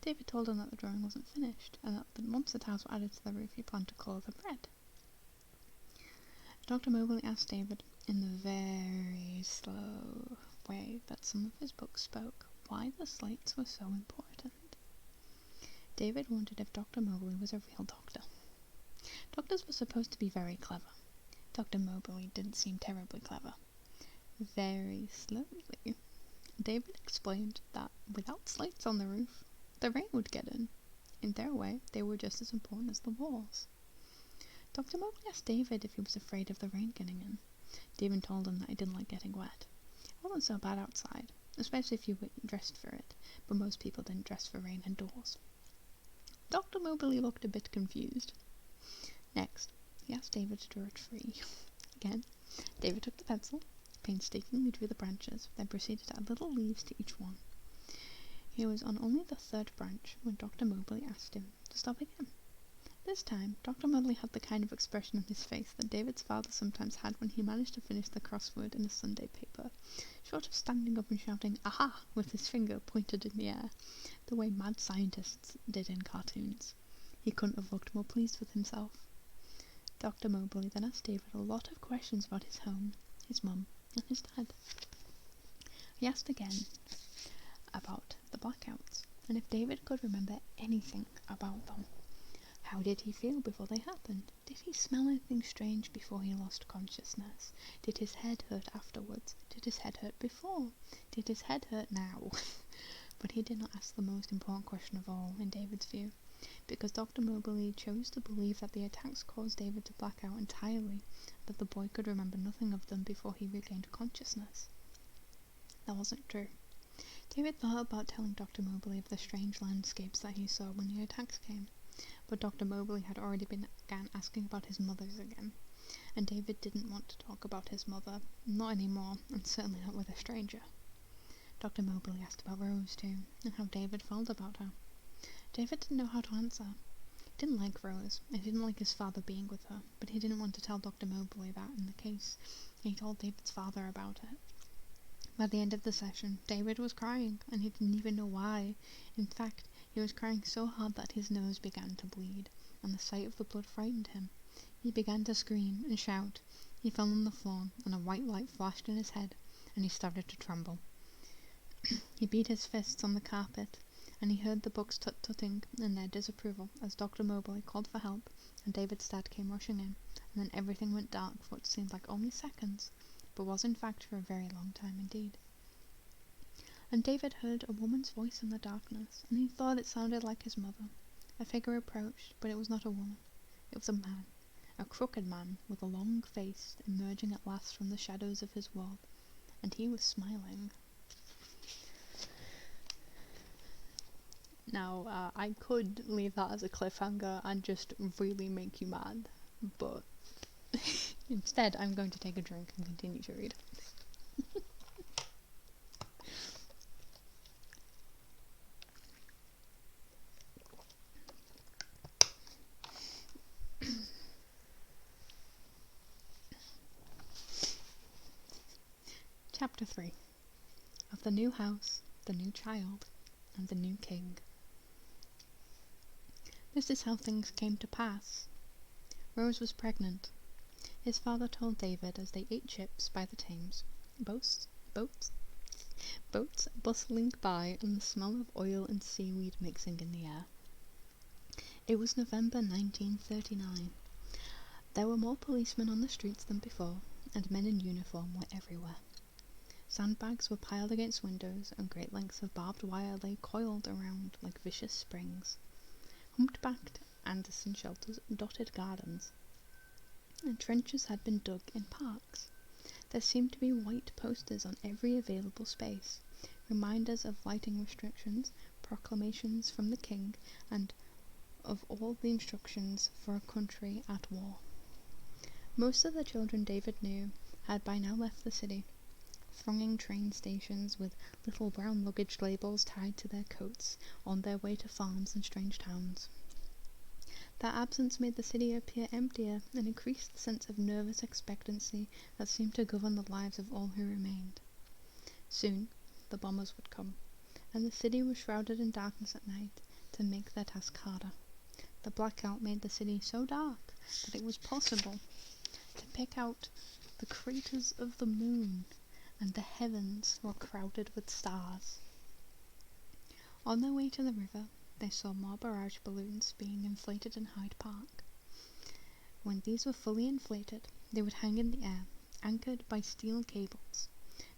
David told him that the drawing wasn't finished, and that once the tiles were added to the roof he planned to colour them red. Dr. Mobley asked David, in the very slow way that some of his books spoke, why the slates were so important. David wondered if Dr. Mobley was a real doctor. Doctors were supposed to be very clever. Dr. Mobley didn't seem terribly clever. Very slowly, David explained that without slates on the roof, the rain would get in. In their way, they were just as important as the walls. Dr. Mobley asked David if he was afraid of the rain getting in. David told him that he didn't like getting wet. It wasn't so bad outside, especially if you were dressed for it, but most people didn't dress for rain indoors. Dr. Mobley looked a bit confused. Next, he asked David to draw a tree. Again, David took the pencil, painstakingly drew the branches, then proceeded to add little leaves to each one. He was on only the third branch when Dr. Mobley asked him to stop again. This time, Dr. Mobley had the kind of expression on his face that David's father sometimes had when he managed to finish the crossword in a Sunday paper, short of standing up and shouting, "Aha!" with his finger pointed in the air, the way mad scientists did in cartoons. He couldn't have looked more pleased with himself. Dr. Mobley then asked David a lot of questions about his home, his mum, and his dad. He asked again about the blackouts, and if David could remember anything about them. How did he feel before they happened? Did he smell anything strange before he lost consciousness? Did his head hurt afterwards? Did his head hurt before? Did his head hurt now? But he did not ask the most important question of all, in David's view, because Dr. Mobley chose to believe that the attacks caused David to black out entirely, that the boy could remember nothing of them before he regained consciousness. That wasn't true. David thought about telling Dr. Mobley of the strange landscapes that he saw when the attacks came, but Dr. Mobley had already began asking about his mother's again, and David didn't want to talk about his mother, not anymore, and certainly not with a stranger. Dr. Mobley asked about Rose too, and how David felt about her. David didn't know how to answer. He didn't like Rose, and he didn't like his father being with her, but he didn't want to tell Dr. Mobley that in the case he told David's father about it. By the end of the session, David was crying, and he didn't even know why. In fact, he was crying so hard that his nose began to bleed, and the sight of the blood frightened him. He began to scream and shout. He fell on the floor, and a white light flashed in his head, and he started to tremble. He beat his fists on the carpet, and he heard the books tut-tutting in their disapproval as Dr. Mobley called for help, and David's dad came rushing in, and then everything went dark for what seemed like only seconds, but was in fact for a very long time indeed. And David heard a woman's voice in the darkness, and he thought it sounded like his mother. A figure approached, but it was not a woman. It was a man, a crooked man with a long face emerging at last from the shadows of his wall, and he was smiling. Now, I could leave that as a cliffhanger and just really make you mad, but instead I'm going to take a drink and continue to read. Chapter 3. Of the new house, the new child, and the new king. This is how things came to pass. Rose was pregnant. His father told David as they ate chips by the Thames, boats bustling by and the smell of oil and seaweed mixing in the air. It was November 1939. There were more policemen on the streets than before, and men in uniform were everywhere. Sandbags were piled against windows, and great lengths of barbed wire lay coiled around like vicious springs. Humped-backed Anderson shelters dotted gardens, and trenches had been dug in parks. There seemed to be white posters on every available space, reminders of lighting restrictions, proclamations from the king, and of all the instructions for a country at war. Most of the children David knew had by now left the city, thronging train stations with little brown luggage labels tied to their coats, on their way to farms and strange towns. Their absence made the city appear emptier and increased the sense of nervous expectancy that seemed to govern the lives of all who remained. Soon the bombers would come, and the city was shrouded in darkness at night to make their task harder. The blackout made the city so dark that it was possible to pick out the craters of the moon, and the heavens were crowded with stars. On their way to the river, they saw more barrage balloons being inflated in Hyde Park. When these were fully inflated, they would hang in the air, anchored by steel cables.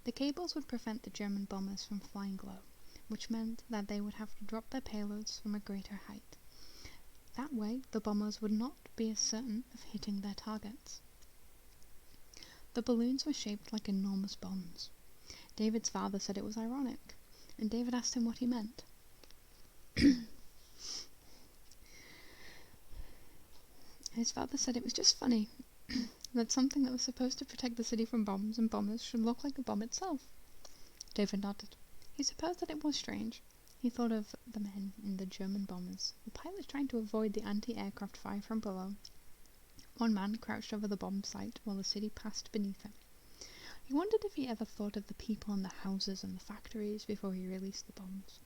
The cables would prevent the German bombers from flying low, which meant that they would have to drop their payloads from a greater height. That way, the bombers would not be as certain of hitting their targets. The balloons were shaped like enormous bombs. David's father said it was ironic, and David asked him what he meant. His father said it was just funny that something that was supposed to protect the city from bombs and bombers should look like a bomb itself. David nodded. He supposed that it was strange. He thought of the men in the German bombers, the pilots trying to avoid the anti-aircraft fire from below. One man crouched over the bomb site while the city passed beneath him. He wondered if he ever thought of the people in the houses and the factories before he released the bombs.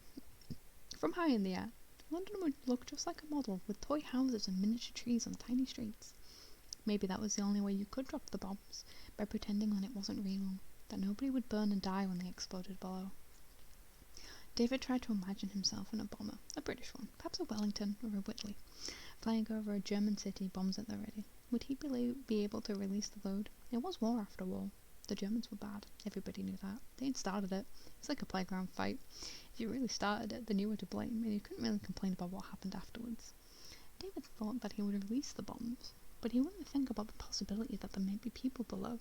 From high in the air, London would look just like a model, with toy houses and miniature trees on tiny streets. Maybe that was the only way you could drop the bombs, by pretending that it wasn't real, that nobody would burn and die when they exploded below. David tried to imagine himself in a bomber, a British one, perhaps a Wellington or a Whitley, flying over a German city, bombs at the ready. Would he be able to release the load? It was war after all. The Germans were bad. Everybody knew that. They had started it. It's like a playground fight. If you really started it, then you were to blame, and you couldn't really complain about what happened afterwards. David thought that he would release the bombs, but he wouldn't think about the possibility that there may be people below.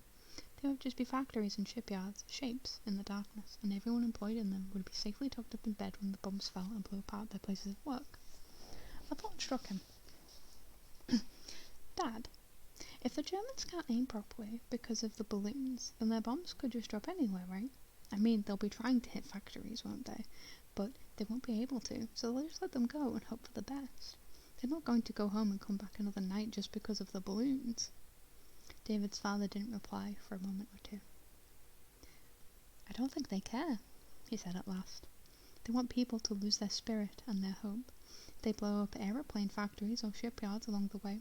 There would just be factories and shipyards, shapes in the darkness, and everyone employed in them would be safely tucked up in bed when the bombs fell and blew apart their places of work. A thought struck him. Dad, if the Germans can't aim properly because of the balloons, then their bombs could just drop anywhere, right? I mean, they'll be trying to hit factories, won't they? But they won't be able to, so they'll just let them go and hope for the best. They're not going to go home and come back another night just because of the balloons. David's father didn't reply for a moment or two. I don't think they care, he said at last. They want people to lose their spirit and their hope. If they blow up aeroplane factories or shipyards along the way,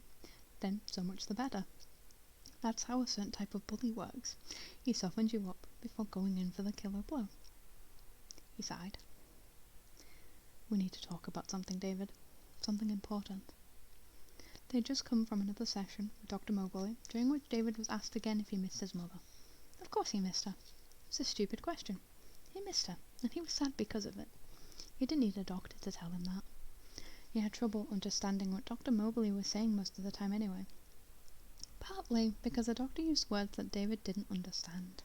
then so much the better. That's how a certain type of bully works. He softens you up before going in for the killer blow. He sighed. We need to talk about something, David. Something important. They had just come from another session with Dr. Mobley, during which David was asked again if he missed his mother. Of course he missed her. It was a stupid question. He missed her, and he was sad because of it. He didn't need a doctor to tell him that. He had trouble understanding what Dr. Mobley was saying most of the time anyway. partly because the doctor used words that David didn't understand,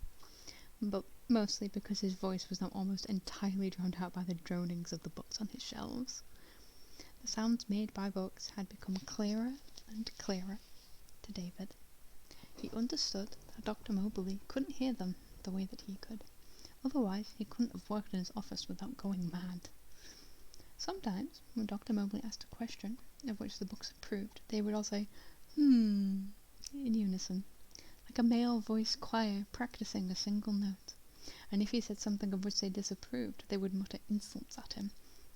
but mostly because his voice was now almost entirely drowned out by the dronings of the books on his shelves. The sounds made by books had become clearer and clearer to David. He understood that Dr. Mobley couldn't hear them the way that he could. Otherwise, he couldn't have worked in his office without going mad. Sometimes, when Dr. Mobley asked a question, of which the books approved, they would all say, in unison, like a male voice choir practicing a single note. And if he said something of which they disapproved, they would mutter insults at him.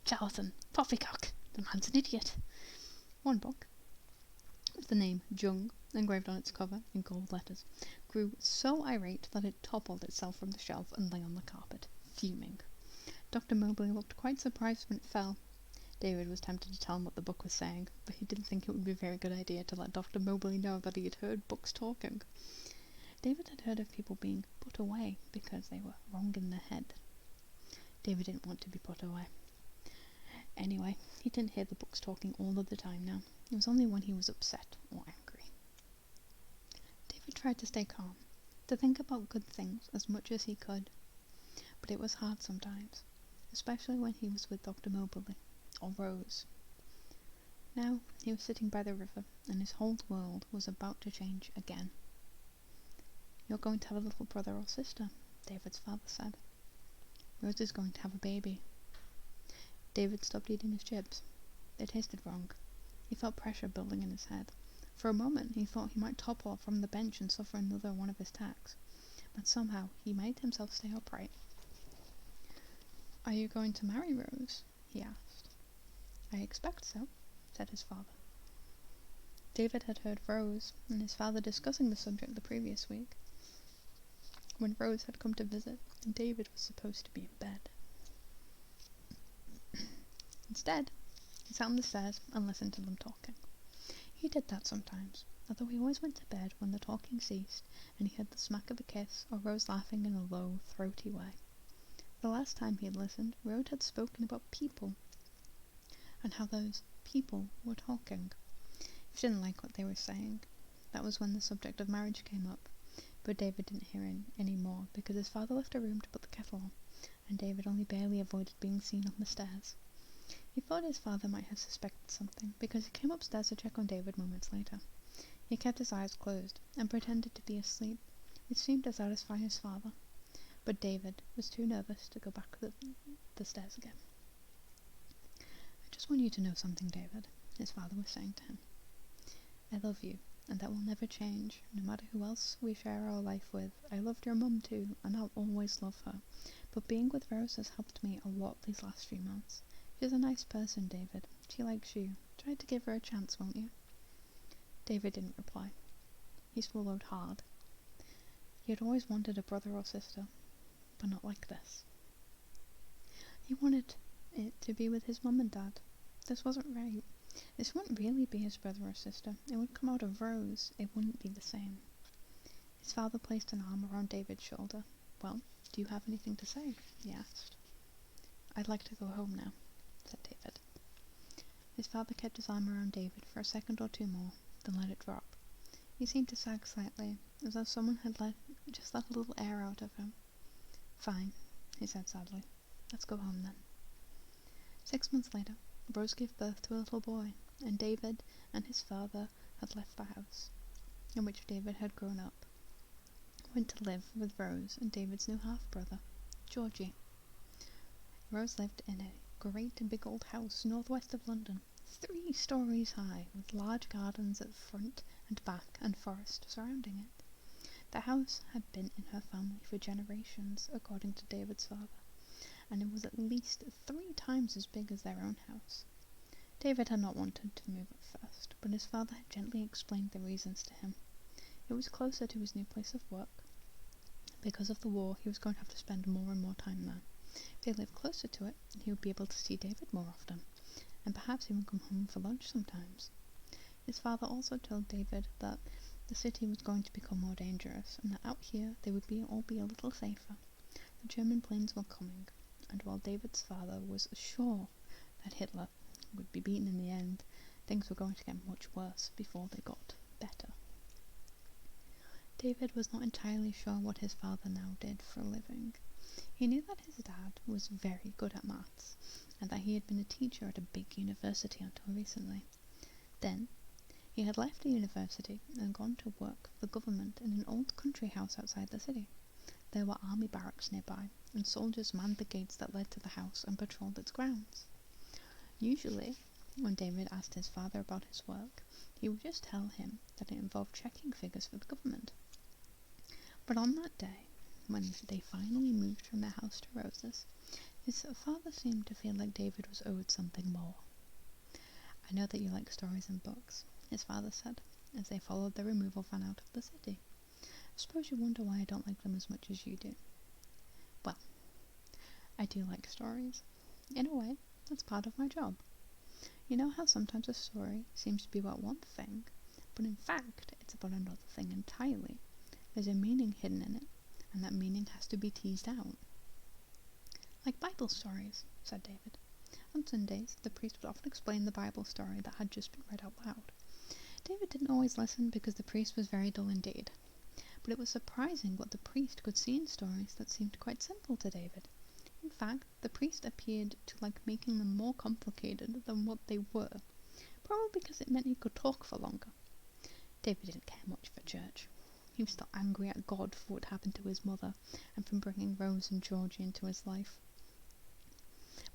Charlatan, poppycock, the man's an idiot. One book, with the name Jung engraved on its cover in gold letters, grew so irate that it toppled itself from the shelf and lay on the carpet, fuming. Dr. Mobley looked quite surprised when it fell. David was tempted to tell him what the book was saying, but he didn't think it would be a very good idea to let Dr. Mobley know that he had heard books talking. David had heard of people being put away because they were wrong in the head. David didn't want to be put away. Anyway, he didn't hear the books talking all of the time now. It was only when he was upset or angry. David tried to stay calm, to think about good things as much as he could, but it was hard sometimes, especially when he was with Dr. Mobley, or Rose. Now he was sitting by the river, and his whole world was about to change again. You're going to have a little brother or sister, David's father said. Rose is going to have a baby. David stopped eating his chips. They tasted wrong. He felt pressure building in his head. For a moment he thought he might topple from the bench and suffer another one of his attacks, but somehow he made himself stay upright. Are you going to marry Rose? He asked. I expect so, said his father. David had heard Rose and his father discussing the subject the previous week, when Rose had come to visit and David was supposed to be in bed. Instead, he sat on the stairs and listened to them talking. He did that sometimes, although he always went to bed when the talking ceased and he heard the smack of a kiss or Rose laughing in a low, throaty way. The last time he had listened, Rose had spoken about people, and how those people were talking. He didn't like what they were saying. That was when the subject of marriage came up, but David didn't hear any more because his father left a room to put the kettle on, and David only barely avoided being seen on the stairs. He thought his father might have suspected something, because he came upstairs to check on David moments later. He kept his eyes closed, and pretended to be asleep, which seemed to satisfy his father, but David was too nervous to go back the stairs again. I just want you to know something, David, his father was saying to him. I love you, and that will never change, no matter who else we share our life with. I loved your mum too, and I'll always love her, but being with Rose has helped me a lot these last few months. She's a nice person, David. She likes you. Try to give her a chance, won't you? David didn't reply. He swallowed hard. He had always wanted a brother or sister, but not like this. He wanted it to be with his mum and dad. This wasn't right. This wouldn't really be his brother or sister. It would come out of Rose. It wouldn't be the same. His father placed an arm around David's shoulder. Well, do you have anything to say? He asked. I'd like to go home now, said David. His father kept his arm around David for a second or two more, then let it drop. He seemed to sag slightly, as though someone had just let a little air out of him. Fine, he said sadly. Let's go home then. 6 months later, Rose gave birth to a little boy, and David and his father had left the house in which David had grown up, went to live with Rose and David's new half-brother, Georgie. Rose lived in a great big old house northwest of London, 3 stories high, with large gardens at front and back and forest surrounding it. The house had been in her family for generations, according to David's father, and it was at least 3 times as big as their own house. David had not wanted to move at first, but his father had gently explained the reasons to him. It was closer to his new place of work. Because of the war, he was going to have to spend more and more time there. If he lived closer to it, he would be able to see David more often, and perhaps even come home for lunch sometimes. His father also told David that the city was going to become more dangerous, and that out here they would all be a little safer. The German planes were coming, and while David's father was sure that Hitler would be beaten in the end, things were going to get much worse before they got better. David was not entirely sure what his father now did for a living. He knew that his dad was very good at maths, and that he had been a teacher at a big university until recently. Then, he had left the university and gone to work for the government in an old country house outside the city. There were army barracks nearby, and soldiers manned the gates that led to the house and patrolled its grounds. Usually, when David asked his father about his work, he would just tell him that it involved checking figures for the government. But on that day, when they finally moved from their house to Rose's, his father seemed to feel like David was owed something more. "I know that you like stories and books," his father said, as they followed the removal van out of the city. "I suppose you wonder why I don't like them as much as you do." "Well, I do like stories. In a way, that's part of my job. You know how sometimes a story seems to be about one thing, but in fact it's about another thing entirely. There's a meaning hidden in it, and that meaning has to be teased out." "Like Bible stories," said David. On Sundays, the priest would often explain the Bible story that had just been read out loud. David didn't always listen because the priest was very dull indeed, but it was surprising what the priest could see in stories that seemed quite simple to David. In fact, the priest appeared to like making them more complicated than what they were, probably because it meant he could talk for longer. David didn't care much for church. He was still angry at God for what happened to his mother and for bringing Rose and Georgie into his life.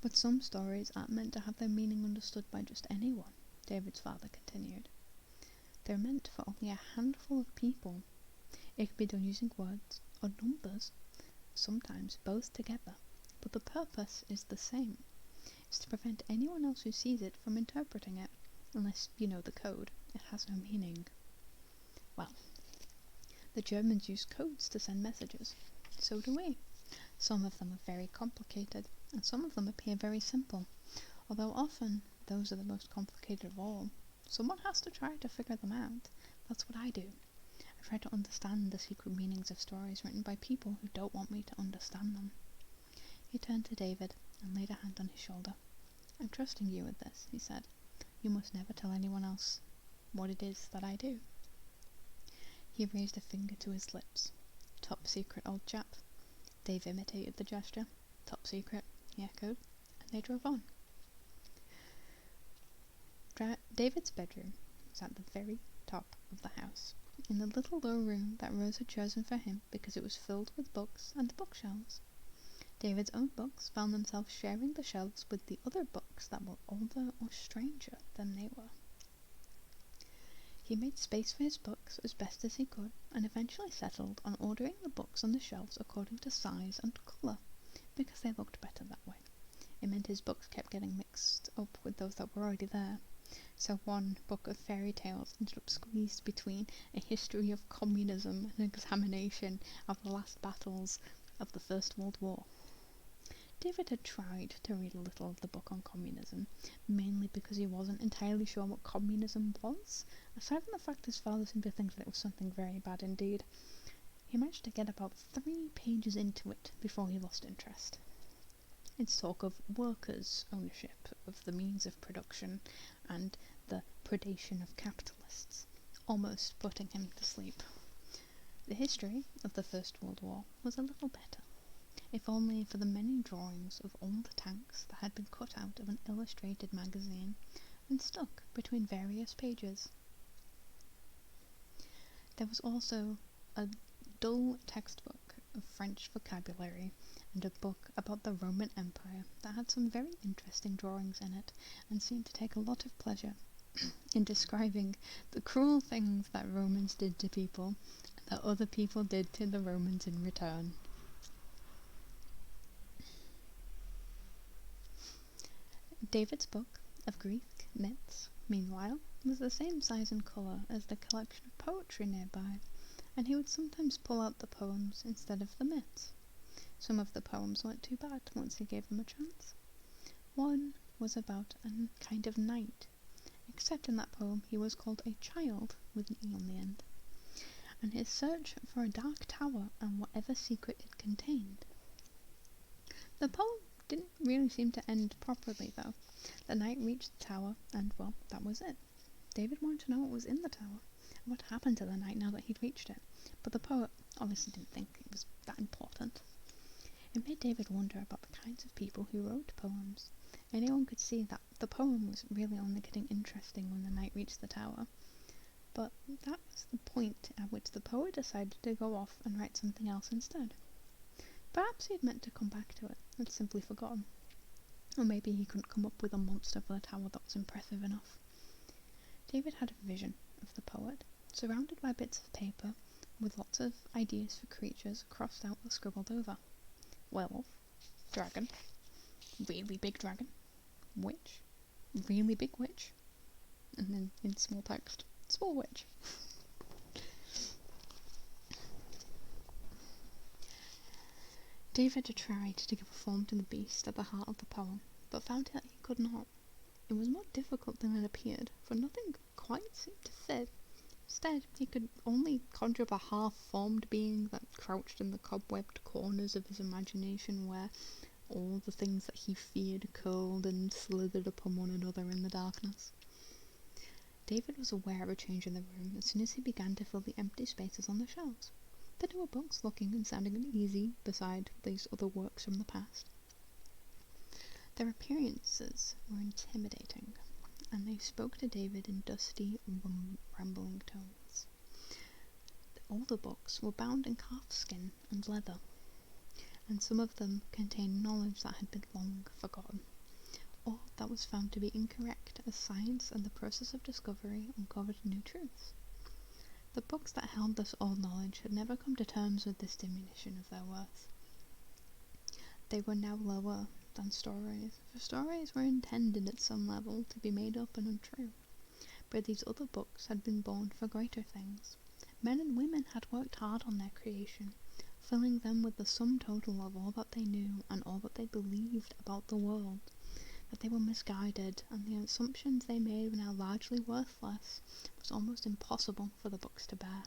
"But some stories aren't meant to have their meaning understood by just anyone," David's father continued. "They're meant for only a handful of people. It can be done using words or numbers, sometimes both together, but the purpose is the same. It's to prevent anyone else who sees it from interpreting it. Unless you know the code, it has no meaning." "Well, the Germans use codes to send messages. So do we. Some of them are very complicated, and some of them appear very simple, although often those are the most complicated of all. Someone has to try to figure them out. That's what I do. I try to understand the secret meanings of stories written by people who don't want me to understand them." He turned to David and laid a hand on his shoulder. "I'm trusting you with this," he said. "You must never tell anyone else what it is that I do." He raised a finger to his lips. "Top secret, old chap." Dave imitated the gesture. "Top secret," he echoed, and they drove on. David's bedroom was at the very top of the house, in the little low room that Rose had chosen for him because it was filled with books and bookshelves. David's own books found themselves sharing the shelves with the other books that were older or stranger than they were. He made space for his books as best as he could, and eventually settled on ordering the books on the shelves according to size and colour, because they looked better that way. It meant his books kept getting mixed up with those that were already there. So one book of fairy tales ended up squeezed between a history of communism and an examination of the last battles of the First World War. David had tried to read a little of the book on communism, mainly because he wasn't entirely sure what communism was, aside from the fact his father seemed to think that it was something very bad indeed. He managed to get about 3 pages into it before he lost interest. It's talk of workers' ownership of the means of production and the predation of capitalists, almost putting him to sleep. The history of the First World War was a little better, if only for the many drawings of old tanks that had been cut out of an illustrated magazine and stuck between various pages. There was also a dull textbook of French vocabulary and a book about the Roman Empire that had some very interesting drawings in it and seemed to take a lot of pleasure in describing the cruel things that Romans did to people and that other people did to the Romans in return. David's book of Greek myths, meanwhile, was the same size and colour as the collection of poetry nearby, and he would sometimes pull out the poems instead of the myths. Some of the poems weren't too bad once he gave them a chance. One was about a kind of knight, except in that poem he was called a child with an E on the end, and his search for a dark tower and whatever secret it contained. The poem didn't really seem to end properly, though. The knight reached the tower, and, well, that was it. David wanted to know what was in the tower, what happened to the knight now that he'd reached it, but the poet obviously didn't think it was that important. It made David wonder about the kinds of people who wrote poems. Anyone could see that the poem was really only getting interesting when the knight reached the tower. But that was the point at which the poet decided to go off and write something else instead. Perhaps he had meant to come back to it and simply forgotten. Or maybe he couldn't come up with a monster for the tower that was impressive enough. David had a vision of the poet, surrounded by bits of paper with lots of ideas for creatures crossed out or scribbled over. Werewolf, dragon, really big dragon, witch, really big witch, and then in small text, small witch. David tried to give a form to the beast at the heart of the poem, but found that he could not. It was more difficult than it appeared, for nothing quite seemed to fit. Instead, he could only conjure up a half-formed being that crouched in the cobwebbed corners of his imagination, where all the things that he feared curled and slithered upon one another in the darkness. David was aware of a change in the room as soon as he began to fill the empty spaces on the shelves. There were books looking and sounding uneasy beside these other works from the past. Their appearances were intimidating, and they spoke to David in dusty, rambling tones. The older books were bound in calfskin and leather, and some of them contained knowledge that had been long forgotten, or that was found to be incorrect as science and the process of discovery uncovered new truths. The books that held this old knowledge had never come to terms with this diminution of their worth. They were now lower than stories, for stories were intended at some level to be made up and untrue. But these other books had been born for greater things. Men and women had worked hard on their creation, filling them with the sum total of all that they knew and all that they believed about the world. That they were misguided, and the assumptions they made were now largely worthless, was almost impossible for the books to bear.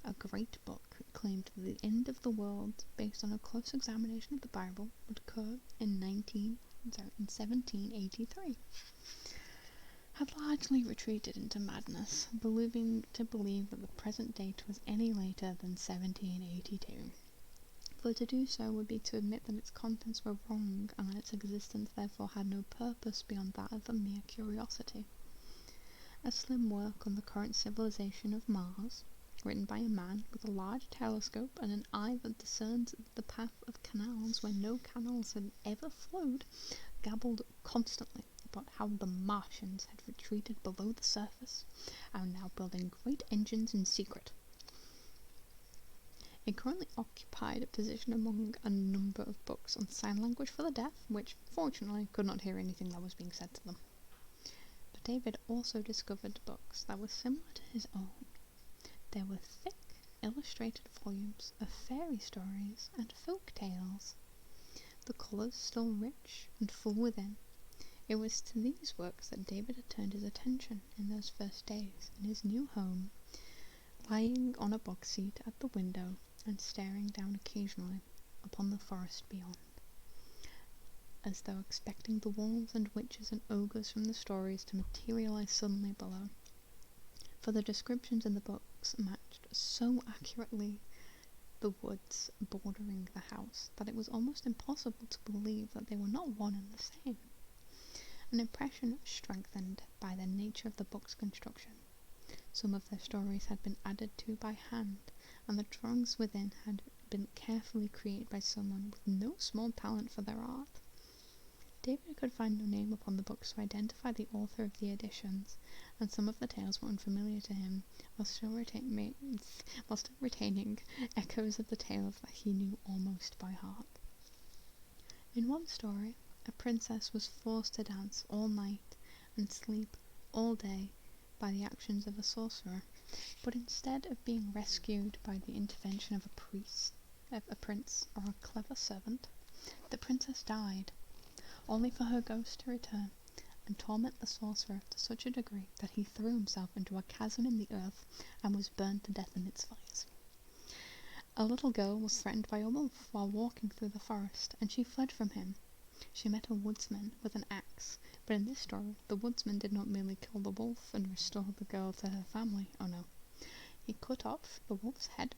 A great book claimed that the end of the world, based on a close examination of the Bible, would occur in 1783, had largely retreated into madness, believing that the present date was any later than 1782. For to do so would be to admit that its contents were wrong, and that its existence therefore had no purpose beyond that of a mere curiosity. A slim work on the current civilization of Mars, written by a man with a large telescope and an eye that discerns the path of canals where no canals had ever flowed, gabbled constantly about how the Martians had retreated below the surface and were now building great engines in secret. It currently occupied a position among a number of books on sign language for the deaf, which fortunately could not hear anything that was being said to them. But David also discovered books that were similar to his own. There were thick, illustrated volumes of fairy stories and folk tales, the colours still rich and full within. It was to these works that David had turned his attention in those first days in his new home, lying on a box seat at the window and staring down occasionally upon the forest beyond, as though expecting the wolves and witches and ogres from the stories to materialize suddenly below. For the descriptions in the books matched so accurately the woods bordering the house that it was almost impossible to believe that they were not one and the same. An impression strengthened by the nature of the book's construction. Some of their stories had been added to by hand, and the drawings within had been carefully created by someone with no small talent for their art. David could find no name upon the books to identify the author of the editions, and some of the tales were unfamiliar to him, while still retaining echoes of the tales that he knew almost by heart. In one story, a princess was forced to dance all night and sleep all day by the actions of a sorcerer, but instead of being rescued by the intervention of a prince, or a clever servant, the princess died, only for her ghost to return and torment the sorcerer to such a degree that he threw himself into a chasm in the earth and was burned to death in its fires. A little girl was threatened by a wolf while walking through the forest, and she fled from him, She met a woodsman with an axe, but in this story, the woodsman did not merely kill the wolf and restore the girl to her family. Oh no. He cut off the wolf's head.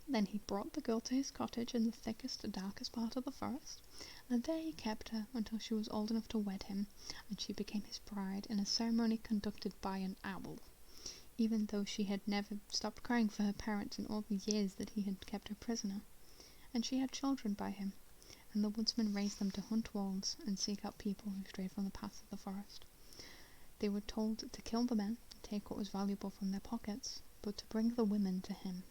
Then he brought the girl to his cottage in the thickest, darkest part of the forest, and there he kept her until she was old enough to wed him, and she became his bride in a ceremony conducted by an owl, even though she had never stopped crying for her parents in all the years that he had kept her prisoner. And she had children by him, and the woodsman raised them to hunt wolves and seek out people who strayed from the paths of the forest. They were told to kill the men and take what was valuable from their pockets, but to bring the women to him.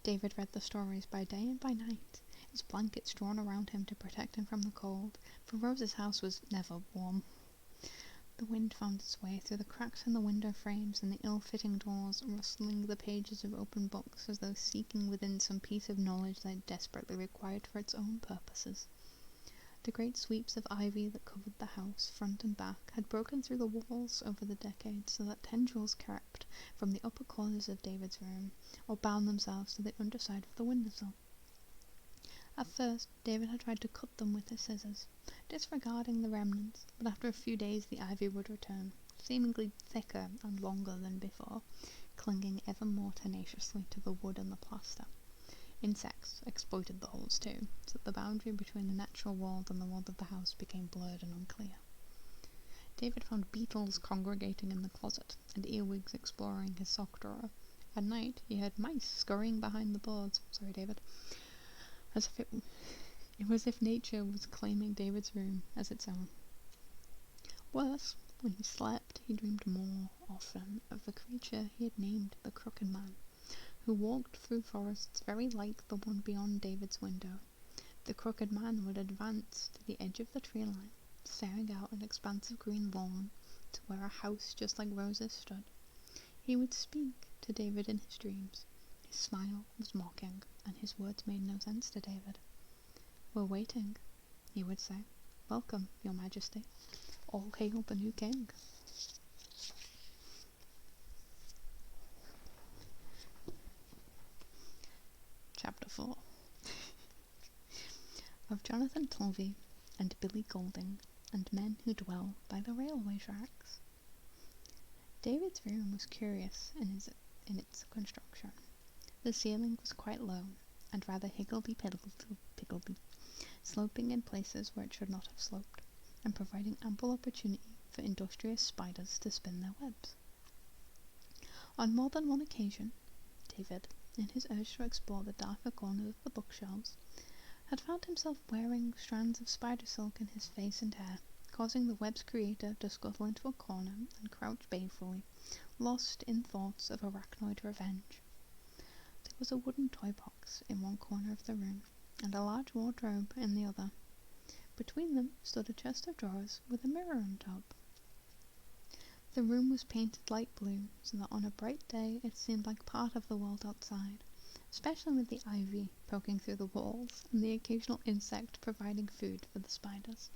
David read the stories by day and by night, his blankets drawn around him to protect him from the cold, for Rose's house was never warm. The wind found its way through the cracks in the window frames and the ill-fitting doors, rustling the pages of open books as though seeking within some piece of knowledge that it desperately required for its own purposes. The great sweeps of ivy that covered the house, front and back, had broken through the walls over the decades so that tendrils crept from the upper corners of David's room, or bound themselves to the underside of the windowsill. At first, David had tried to cut them with his scissors, disregarding the remnants, but after a few days the ivy would return, seemingly thicker and longer than before, clinging ever more tenaciously to the wood and the plaster. Insects exploited the holes too, so that the boundary between the natural world and the world of the house became blurred and unclear. David found beetles congregating in the closet, and earwigs exploring his sock drawer. At night, he heard mice scurrying behind the boards. Sorry, David. As if it was as if nature was claiming David's room as its own. Worse, when he slept, he dreamed more often of the creature he had named the Crooked Man, who walked through forests very like the one beyond David's window. The Crooked Man would advance to the edge of the tree line, staring out an expanse of green lawn to where a house just like Rose's stood. He would speak to David in his dreams. His smile was mocking, and his words made no sense to David. "We're waiting," he would say. "Welcome, your majesty. All hail the new king." Chapter 4. Of Jonathan Tulvey and Billy Golding and men who dwell by the railway tracks. David's room was curious in its construction. The ceiling was quite low and rather higgledy-piggledy, sloping in places where it should not have sloped, and providing ample opportunity for industrious spiders to spin their webs. On more than one occasion, David, in his urge to explore the darker corners of the bookshelves, had found himself wearing strands of spider silk in his face and hair, causing the web's creator to scuttle into a corner and crouch balefully, lost in thoughts of arachnoid revenge. There was a wooden toy box in one corner of the room, and a large wardrobe in the other. Between them stood a chest of drawers with a mirror on top. The room was painted light blue, so that on a bright day it seemed like part of the world outside, especially with the ivy poking through the walls and the occasional insect providing food for the spiders.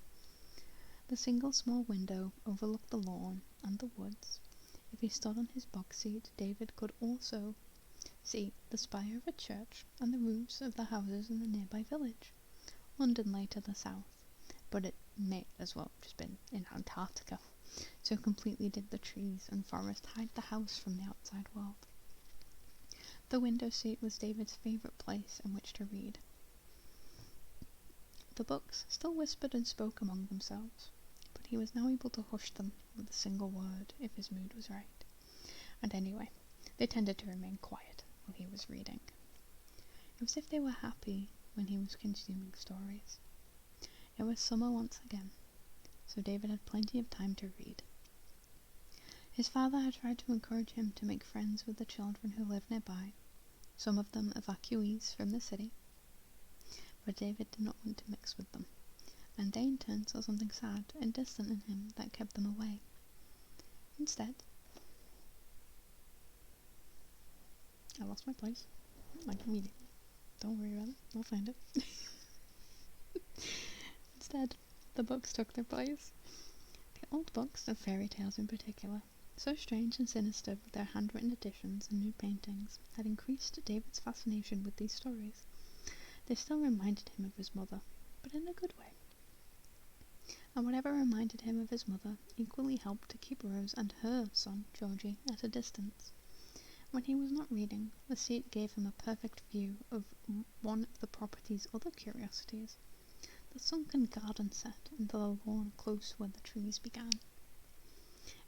The single small window overlooked the lawn and the woods. If he stood on his box seat, David could also see the spire of a church and the roofs of the houses in the nearby village. London lay to the south, but it may as well have just been in Antarctica, so completely did the trees and forest hide the house from the outside world. The window seat was David's favourite place in which to read. The books still whispered and spoke among themselves, but he was now able to hush them with a single word if his mood was right. And anyway, they tended to remain quiet while he was reading. It was as if they were happy when he was consuming stories. It was summer once again, so David had plenty of time to read. His father had tried to encourage him to make friends with the children who lived nearby, some of them evacuees from the city, but David did not want to mix with them, and they in turn saw something sad and distant in him that kept them away. Instead, I lost my place, like immediately. Don't worry about it, I'll find it. Instead, the books took their place. The old books of fairy tales in particular, so strange and sinister with their handwritten editions and new paintings, had increased David's fascination with these stories. They still reminded him of his mother, but in a good way. And whatever reminded him of his mother equally helped to keep Rose and her son, Georgie, at a distance. When he was not reading, the seat gave him a perfect view of one of the property's other curiosities, the sunken garden set into the lawn close where the trees began.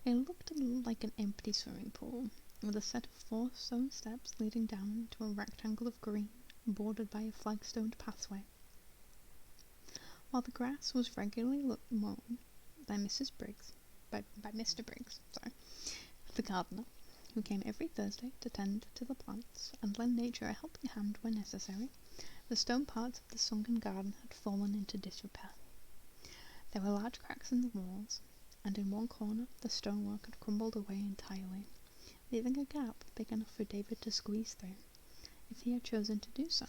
It looked like an empty swimming pool, with a set of 4 stone steps leading down to a rectangle of green, bordered by a flagstoned pathway. While the grass was regularly mown by Mr. Briggs, the gardener, who came every Thursday to tend to the plants and lend nature a helping hand when necessary, the stone parts of the sunken garden had fallen into disrepair. There were large cracks in the walls, and in one corner the stonework had crumbled away entirely, leaving a gap big enough for David to squeeze through, if he had chosen to do so.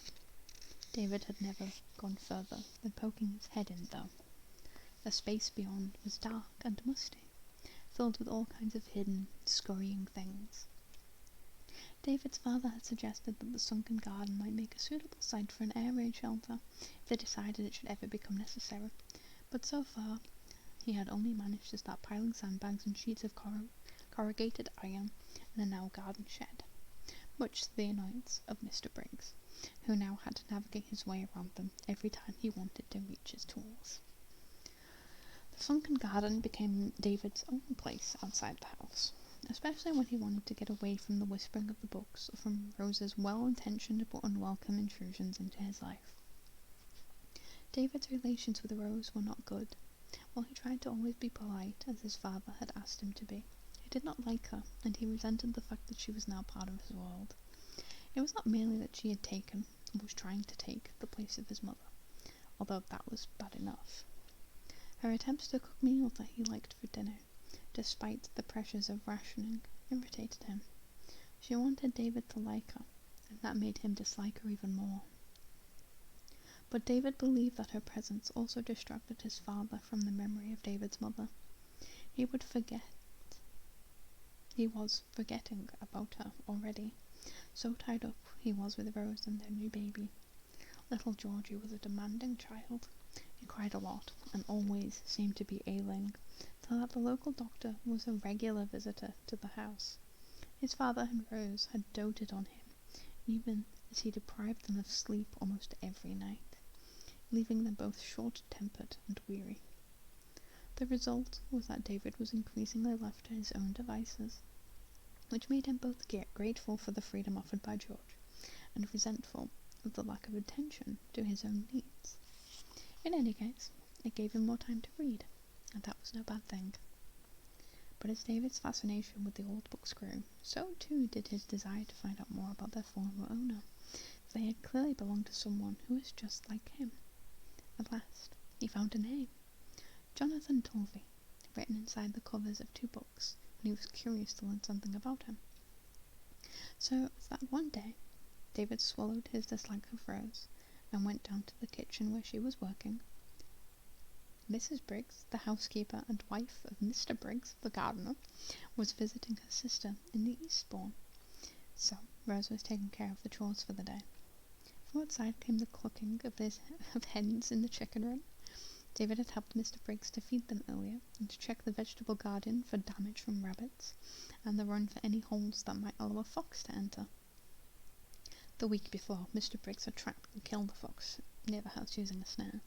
David had never gone further than poking his head in, though. The space beyond was dark and musty, filled with all kinds of hidden, scurrying things. David's father had suggested that the sunken garden might make a suitable site for an air raid shelter if they decided it should ever become necessary, but so far he had only managed to start piling sandbags and sheets of corrugated iron in a now garden shed, much to the annoyance of Mr. Briggs, who now had to navigate his way around them every time he wanted to reach his tools. The sunken garden became David's own place outside the house, especially when he wanted to get away from the whispering of the books or from Rose's well-intentioned but unwelcome intrusions into his life. David's relations with Rose were not good. While he tried to always be polite, as his father had asked him to be, he did not like her, and he resented the fact that she was now part of his world. It was not merely that she had taken, or was trying to take, the place of his mother, although that was bad enough. Her attempts to cook meals that he liked for dinner, despite the pressures of rationing, irritated him. She wanted David to like her, and that made him dislike her even more. But David believed that her presence also distracted his father from the memory of David's mother. He was forgetting about her already, so tied up he was with Rose and their new baby. Little Georgie was a demanding child. He cried a lot, and always seemed to be ailing, so that the local doctor was a regular visitor to the house. His father and Rose had doted on him, even as he deprived them of sleep almost every night, leaving them both short-tempered and weary. The result was that David was increasingly left to his own devices, which made him both grateful for the freedom offered by George, and resentful of the lack of attention to his own needs. In any case, it gave him more time to read, and that was no bad thing. But as David's fascination with the old books grew, so too did his desire to find out more about their former owner, for they had clearly belonged to someone who was just like him. At last, he found a name, Jonathan Tulvey, written inside the covers of 2 books, and he was curious to learn something about him. So it was that one day, David swallowed his dislike of Rose, and went down to the kitchen where she was working. Mrs. Briggs, the housekeeper and wife of Mr. Briggs, the gardener, was visiting her sister in the Eastbourne, so Rose was taking care of the chores for the day. From outside came the clucking of hens in the chicken run. David had helped Mr. Briggs to feed them earlier, and to check the vegetable garden for damage from rabbits, and the run for any holes that might allow a fox to enter. The week before, Mr. Briggs had trapped and killed a fox near the house using a snare.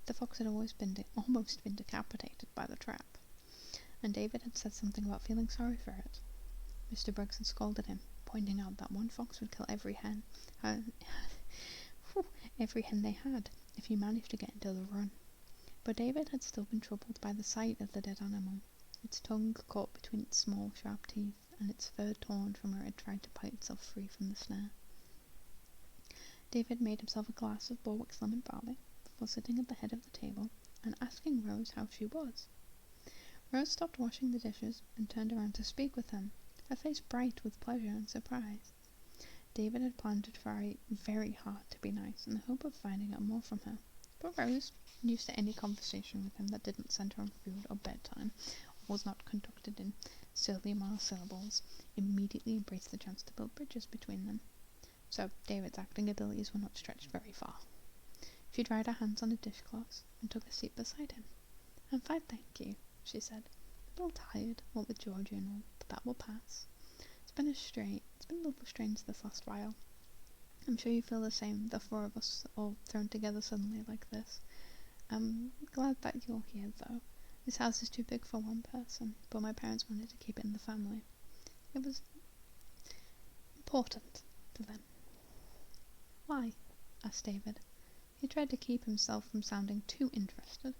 The fox had almost been decapitated by the trap, and David had said something about feeling sorry for it. Mr. Briggs had scolded him, pointing out that one fox would kill every hen they had, if he managed to get into the run. But David had still been troubled by the sight of the dead animal, its tongue caught between its small, sharp teeth, and its fur torn from where it tried to pry itself free from the snare. David made himself a glass of Borwick's lemon barley, before sitting at the head of the table, and asking Rose how she was. Rose stopped washing the dishes, and turned around to speak with him, her face bright with pleasure and surprise. David had planned to try very hard to be nice, in the hope of finding out more from her, but Rose, used to any conversation with him that didn't centre on food or bedtime, or was not conducted in surly monosyllables, immediately embraced the chance to build bridges between them. So David's acting abilities were not stretched very far. She dried her hands on a dishcloth and took a seat beside him. "I'm fine, thank you," she said. "A little tired, what with Georgie and all, but that will pass. It's been a little strange this last while. I'm sure you feel the same, the four of us all thrown together suddenly like this. I'm glad that you're here, though. This house is too big for one person, but my parents wanted to keep it in the family. It was important to them." "Why?" asked David. He tried to keep himself from sounding too interested.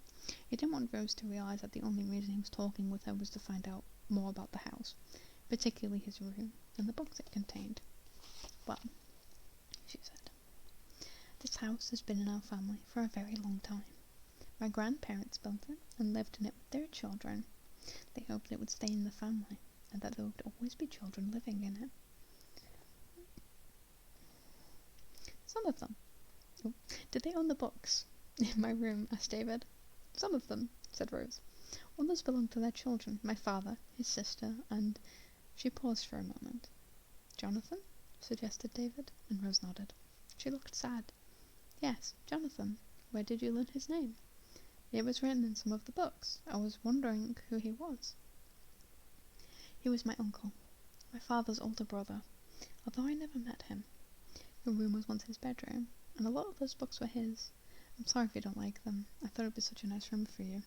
He didn't want Rose to realize that the only reason he was talking with her was to find out more about the house, particularly his room and the books it contained. "Well," she said, "this house has been in our family for a very long time. My grandparents built it and lived in it with their children. They hoped it would stay in the family and that there would always be children living in it. Some of them." "Oh, did they own the books in my room?" asked David. "Some of them," said Rose. "Others belonged to their children, my father, his sister, and—" She paused for a moment. "Jonathan?" suggested David, and Rose nodded. She looked sad. "Yes, Jonathan. Where did you learn his name?" "It was written in some of the books. I was wondering who he was." "He was my uncle, my father's older brother, although I never met him. Your room was once his bedroom, and a lot of those books were his. I'm sorry if you don't like them. I thought it would be such a nice room for you.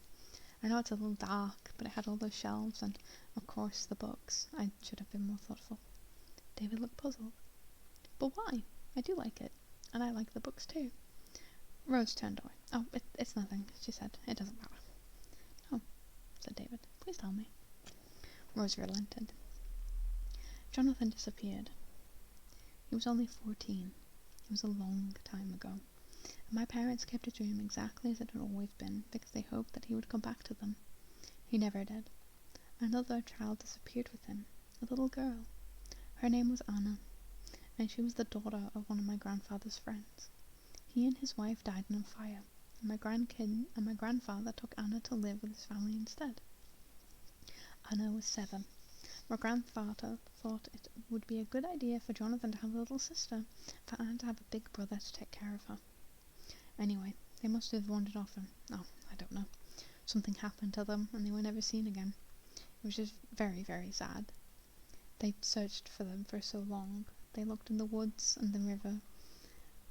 I know it's a little dark, but it had all those shelves and, of course, the books. I should have been more thoughtful." David looked puzzled. "But why? I do like it, and I like the books too." Rose turned away. "Oh, it's nothing," she said. "It doesn't matter." "Oh," said David. "Please tell me." Rose relented. "Jonathan disappeared. He was only 14. It was a long time ago. And my parents kept his room exactly as it had always been because they hoped that he would come back to them. He never did. Another child disappeared with him, a little girl. Her name was Anna, and she was the daughter of one of my grandfather's friends. He and his wife died in a fire, and my grandfather took Anna to live with his family instead. Anna was 7. My grandfather thought it would be a good idea for Jonathan to have a little sister, for Anna to have a big brother to take care of her. Anyway, they must have wandered off and, I don't know. Something happened to them and they were never seen again. It was just very, very sad. They searched for them for so long. They looked in the woods and the river,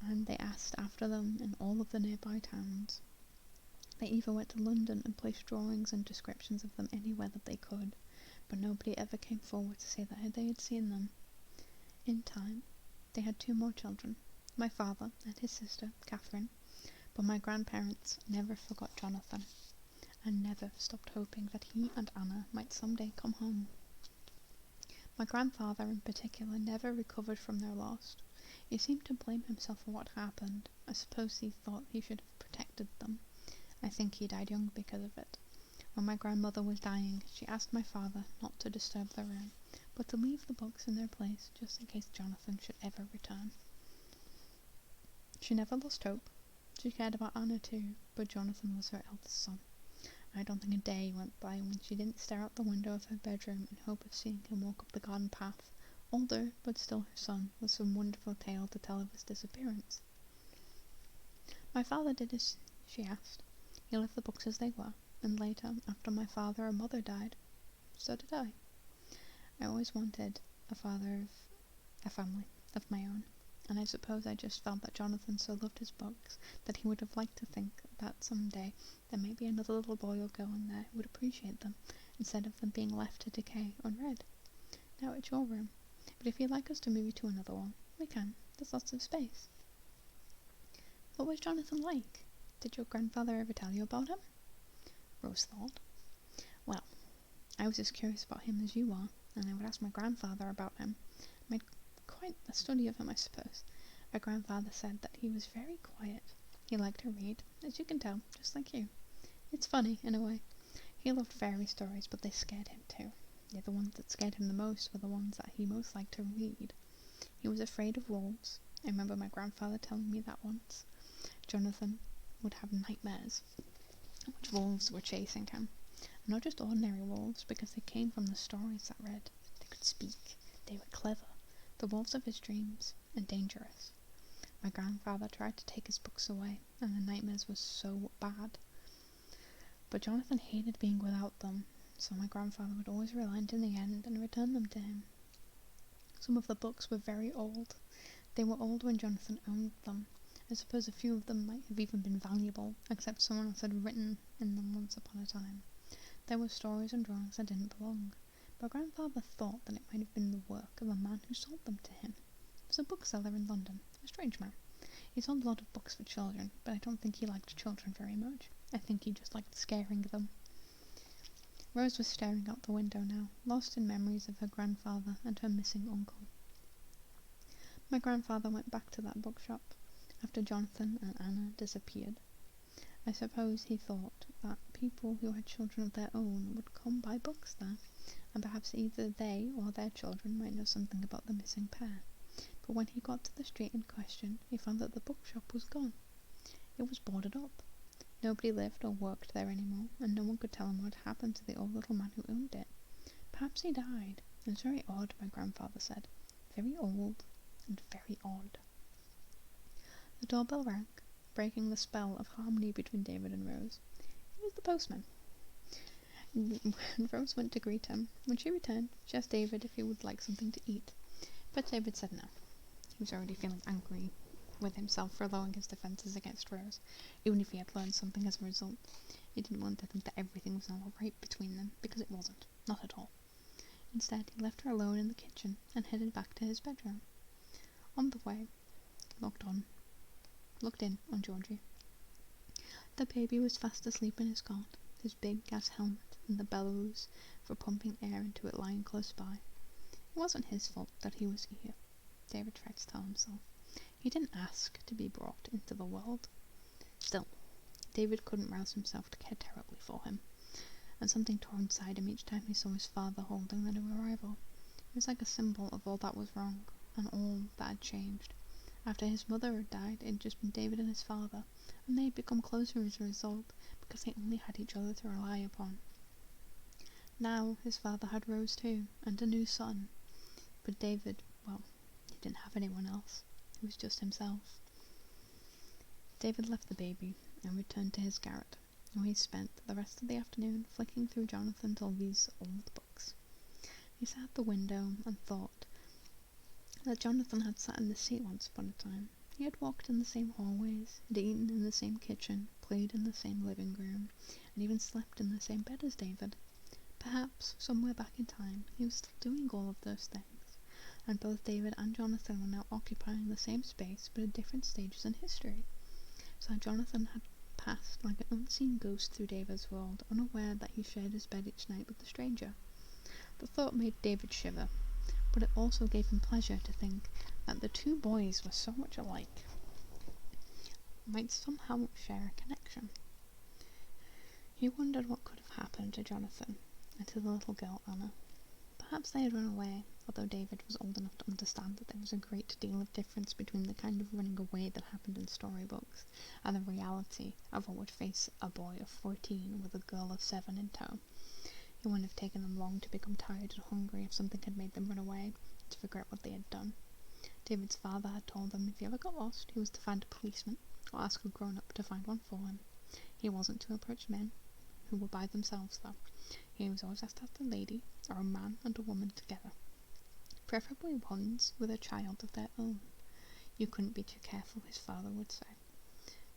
and they asked after them in all of the nearby towns. They even went to London and placed drawings and descriptions of them anywhere that they could, but nobody ever came forward to say that they had seen them. In time, they had 2 more children, my father and his sister, Catherine, but my grandparents never forgot Jonathan, and never stopped hoping that he and Anna might someday come home. My grandfather, in particular, never recovered from their loss. He seemed to blame himself for what happened. I suppose he thought he should have protected them. I think he died young because of it. When my grandmother was dying, she asked my father not to disturb the room, but to leave the books in their place just in case Jonathan should ever return. She never lost hope. She cared about Anna too, but Jonathan was her eldest son. I don't think a day went by when she didn't stare out the window of her bedroom in hope of seeing him walk up the garden path, older but still her son, with some wonderful tale to tell of his disappearance. My father did as she asked. He left the books as they were, and later, after my father or mother died, so did I. I always wanted a family of my own, and I suppose I just felt that Jonathan so loved his books that he would have liked to think that someday there may be another little boy or girl in there who would appreciate them, instead of them being left to decay unread. Now it's your room, but if you'd like us to move you to another one, we can. There's lots of space. What was Jonathan like? Did your grandfather ever tell you about him? Rose thought. Well, I was as curious about him as you are, and I would ask my grandfather about him. I made quite a study of him, I suppose. My grandfather said that he was very quiet. He liked to read, as you can tell, just like you. It's funny, in a way. He loved fairy stories, but they scared him too. Yet the ones that scared him the most were the ones that he most liked to read. He was afraid of wolves. I remember my grandfather telling me that once. Jonathan would have nightmares in which wolves were chasing him. And not just ordinary wolves, because they came from the stories that read. They could speak. They were clever. The wolves of his dreams, and dangerous. My grandfather tried to take his books away, and the nightmares were so bad. But Jonathan hated being without them, so my grandfather would always relent in the end and return them to him. Some of the books were very old. They were old when Jonathan owned them. I suppose a few of them might have even been valuable, except someone else had written in them once upon a time. There were stories and drawings that didn't belong, but grandfather thought that it might have been the work of a man who sold them to him. He was a bookseller in London, a strange man. He sold a lot of books for children, but I don't think he liked children very much. I think he just liked scaring them. Rose was staring out the window now, lost in memories of her grandfather and her missing uncle. My grandfather went back to that bookshop after Jonathan and Anna disappeared. I suppose he thought that people who had children of their own would come buy books there, and perhaps either they or their children might know something about the missing pair. But when he got to the street in question, he found that the bookshop was gone. It was boarded up. Nobody lived or worked there anymore, and no one could tell him what happened to the old little man who owned it. Perhaps he died. It was very odd, my grandfather said. Very old and very odd. The doorbell rang, breaking the spell of harmony between David and Rose. It was the postman. Rose went to greet him. When she returned, she asked David if he would like something to eat, but David said no. He was already feeling angry with himself for lowering his defences against Rose, even if he had learned something as a result. He didn't want to think that everything was all right between them, because it wasn't. Not at all. Instead, he left her alone in the kitchen and headed back to his bedroom. On the way, he looked in on Georgie. The baby was fast asleep in his cot, his big gas helmet and the bellows for pumping air into it lying close by. It wasn't his fault that he was here, David tried to tell himself. He didn't ask to be brought into the world. Still, David couldn't rouse himself to care terribly for him, and something tore inside him each time he saw his father holding the new arrival. It was like a symbol of all that was wrong, and all that had changed. After his mother had died, it had just been David and his father, and they had become closer as a result, because they only had each other to rely upon. Now his father had Rose too, and a new son. But David, well, he didn't have anyone else. It was just himself. David left the baby and returned to his garret, where he spent the rest of the afternoon flicking through Jonathan Dolby's old books. He sat at the window and thought that Jonathan had sat in the seat once upon a time. He had walked in the same hallways, had eaten in the same kitchen, played in the same living room, and even slept in the same bed as David. Perhaps, somewhere back in time, he was still doing all of those things, and both David and Jonathan were now occupying the same space but at different stages in history. So Jonathan had passed like an unseen ghost through David's world, unaware that he shared his bed each night with the stranger. The thought made David shiver, but it also gave him pleasure to think that the two boys were so much alike, might somehow share a connection. He wondered what could have happened to Jonathan and to the little girl Anna. Perhaps they had run away, although David was old enough to understand that there was a great deal of difference between the kind of running away that happened in storybooks and the reality of what would face a boy of 14 with a girl of 7 in tow. It wouldn't have taken them long to become tired and hungry if something had made them run away, to regret what they had done. David's father had told them if he ever got lost, he was to find a policeman, or ask a grown-up to find one for him. He wasn't to approach men who were by themselves, though. He was always asked after a lady, or a man and a woman together, preferably ones with a child of their own. You couldn't be too careful, his father would say.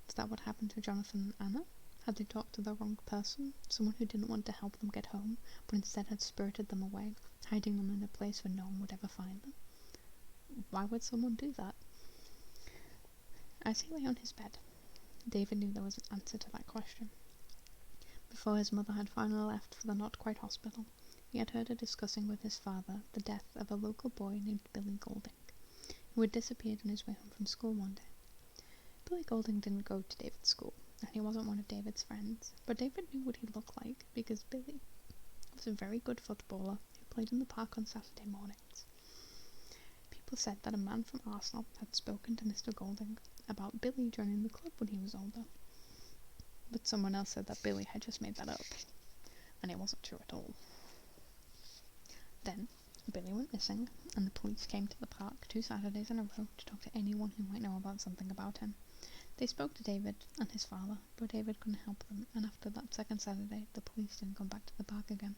Is that what happened to Jonathan and Anna? Had they talked to the wrong person, someone who didn't want to help them get home, but instead had spirited them away, hiding them in a place where no one would ever find them? Why would someone do that? As he lay on his bed, David knew there was an answer to that question. Before his mother had finally left for the not-quite hospital, he had heard her discussing with his father the death of a local boy named Billy Golding, who had disappeared on his way home from school one day. Billy Golding didn't go to David's school, and he wasn't one of David's friends, but David knew what he looked like because Billy was a very good footballer who played in the park on Saturday mornings. People said that a man from Arsenal had spoken to Mr. Golding about Billy joining the club when he was older, but someone else said that Billy had just made that up, and it wasn't true at all. Then, Billy went missing, and the police came to the park 2 Saturdays in a row to talk to anyone who might know about something about him. They spoke to David and his father, but David couldn't help them, and after that second Saturday, the police didn't come back to the park again.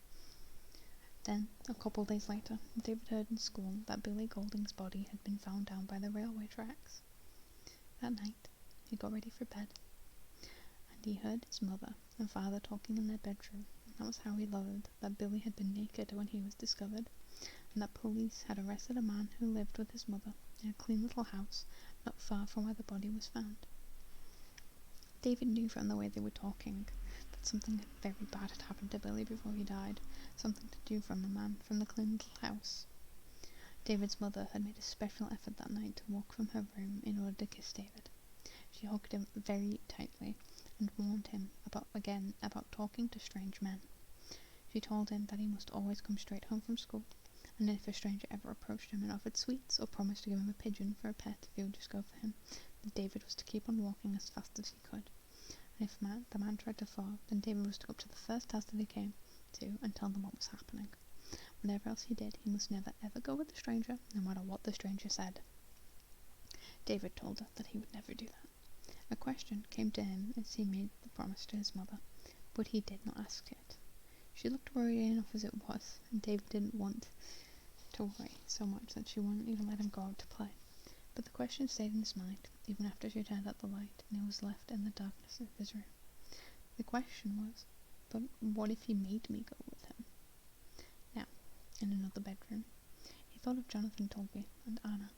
Then, a couple days later, David heard in school that Billy Golding's body had been found down by the railway tracks. That night, he got ready for bed, and he heard his mother and father talking in their bedroom, and that was how he learned that Billy had been naked when he was discovered, and that police had arrested a man who lived with his mother in a clean little house not far from where the body was found. David knew from the way they were talking that something very bad had happened to Billy before he died, something to do from the man from the clean little house. David's mother had made a special effort that night to walk from her room in order to kiss David. She hugged him very tightly and warned him about talking to strange men. She told him that he must always come straight home from school, and if a stranger ever approached him and offered sweets or promised to give him a pigeon for a pet if he would just go for him, that David was to keep on walking as fast as he could. And if the man tried to follow, then David was to go up to the first house that he came to and tell them what was happening. Whatever else he did, he must never ever go with the stranger, no matter what the stranger said. David told her that he would never do that. A question came to him as he made the promise to his mother, but he did not ask it. She looked worried enough as it was, and David didn't want to worry so much that she wouldn't even let him go out to play. But the question stayed in his mind, even after she turned out the light, and it was left in the darkness of his room. The question was, but what if he made me go with him? Now, in another bedroom, he thought of Jonathan Tolby and Anna,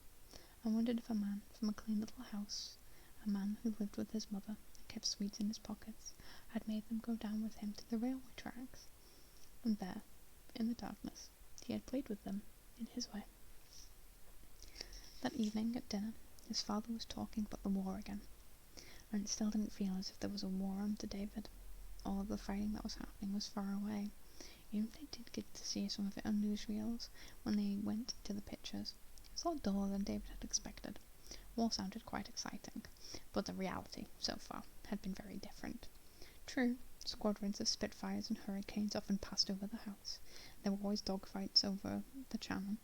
and wondered if a man from a clean little house, a man who lived with his mother and kept sweets in his pockets, had made them go down with him to the railway tracks. And there, in the darkness, he had played with them in his way. That evening at dinner, his father was talking about the war again, and it still didn't feel as if there was a war on to David. All of the fighting that was happening was far away. Even if they did get to see some of it on newsreels when they went to the pictures, it was a lot duller than David had expected. War sounded quite exciting, but the reality, so far, had been very different. True, squadrons of Spitfires and Hurricanes often passed over the house. There were always dogfights over the Channel.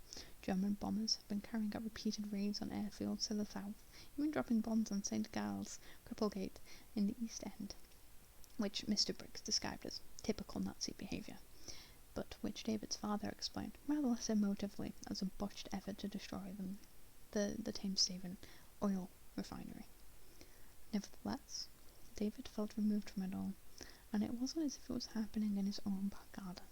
German bombers had been carrying out repeated raids on airfields to the south, even dropping bombs on St. Gall's, Cripplegate, in the East End, which Mr. Briggs described as typical Nazi behaviour, but which David's father explained rather less emotively as a botched effort to destroy the Thameshaven oil refinery. Nevertheless, David felt removed from it all, and it wasn't as if it was happening in his own back garden.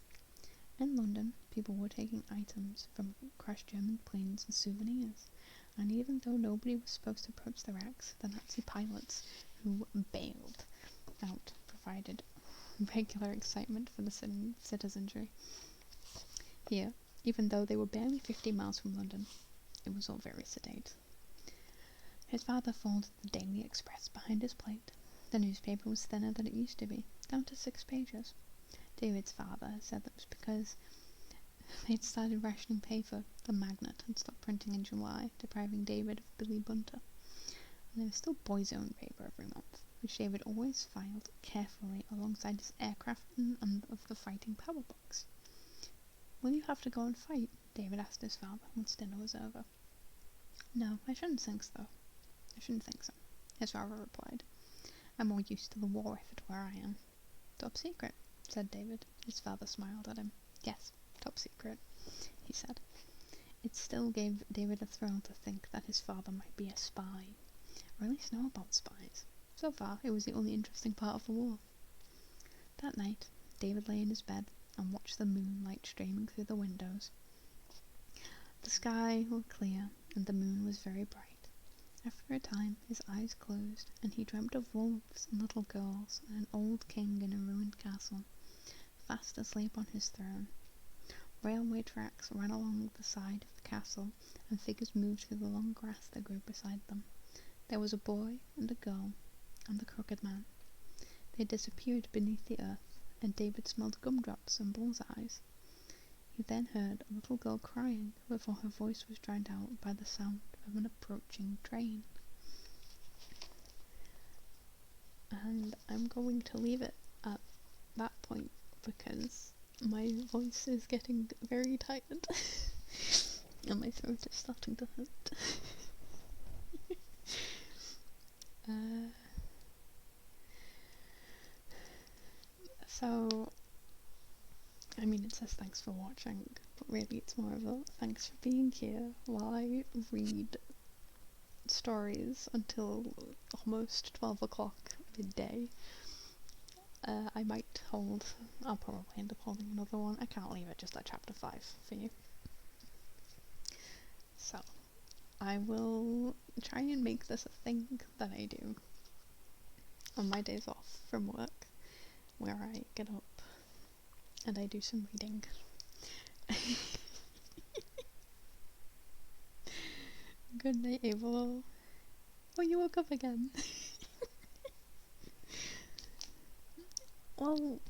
In London, people were taking items from crashed German planes and souvenirs, and even though nobody was supposed to approach the wrecks, the Nazi pilots who bailed out provided regular excitement for the citizenry. Here, even though they were barely 50 miles from London, it was all very sedate. His father folded the Daily Express behind his plate. The newspaper was thinner than it used to be, down to 6 pages. David's father had said that was because they'd started rationing paper. The Magnet had stopped printing in July, depriving David of Billy Bunter. And there was still Boy's Own paper every month, which David always filed carefully alongside his aircraft and of the fighting power books. "Will you have to go and fight?" David asked his father once dinner was over. "No, I shouldn't think so," his father replied. "I'm more used to the war effort where I am." "Top secret," said David. His father smiled at him. "Yes, top secret," he said. It still gave David a thrill to think that his father might be a spy, or at least know about spies. So far, it was the only interesting part of the war. That night, David lay in his bed and watched the moonlight streaming through the windows. The sky was clear, and the moon was very bright. After a time, his eyes closed, and he dreamt of wolves and little girls and an old king in a ruined castle, fast asleep on his throne. Railway tracks ran along the side of the castle, and figures moved through the long grass that grew beside them. There was a boy and a girl, and the crooked man. They disappeared beneath the earth, and David smelled gumdrops and bullseyes. He then heard a little girl crying before her voice was drowned out by the sound of an approaching train. And I'm going to leave it at that point because my voice is getting very tired. And my throat is starting to hurt. So, I mean, it says thanks for watching, but really it's more of a thanks for being here while I read stories until almost 12 o'clock midday. I'll probably end up holding another one. I can't leave it just at chapter 5 for you. So, I will try and make this a thing that I do on my days off from work, where I get up and I do some reading. Good night, Abel. Oh, you woke up again. Well,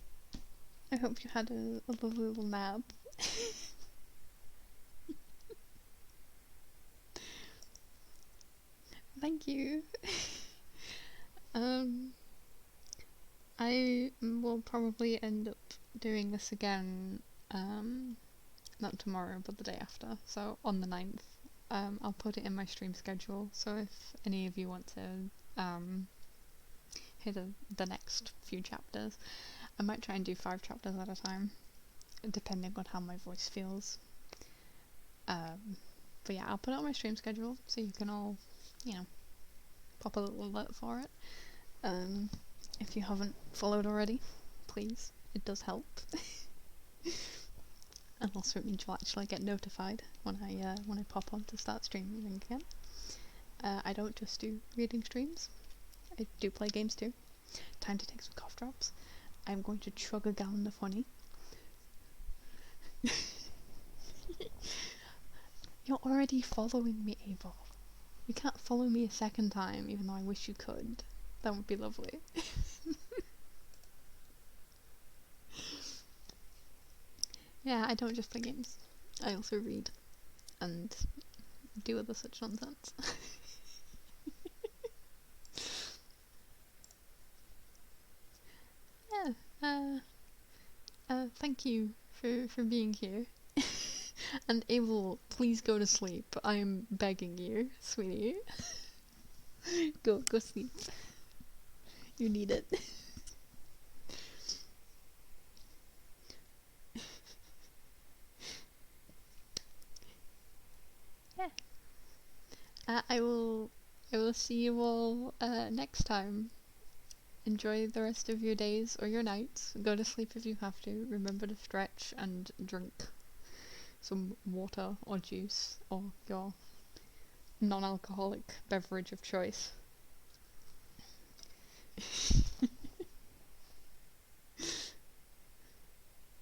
I hope you had a lovely little nap. Thank you. I will probably end up doing this again, not tomorrow, but the day after, so on the 9th. I'll put it in my stream schedule, so if any of you want to hear the next few chapters, I might try and do 5 chapters at a time, depending on how my voice feels. But yeah, I'll put it on my stream schedule, so you can all, pop a little alert for it. If you haven't followed already, please, it does help. And also it means you'll actually get notified when I pop on to start streaming again. I don't just do reading streams, I do play games too. Time to take some cough drops. I'm going to chug a gallon of honey. You're already following me, Abel. You can't follow me a second time, even though I wish you could. That would be lovely. Yeah, I don't just play games. I also read and do other such nonsense. Yeah, thank you for being here. And Abel, please go to sleep. I am begging you, sweetie. Go sleep. You need it. Yeah. I will see you all next time. Enjoy the rest of your days or your nights. Go to sleep if you have to. Remember to stretch and drink some water or juice or your non-alcoholic beverage of choice.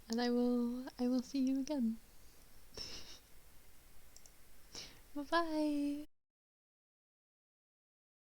And I will see you again. Bye bye.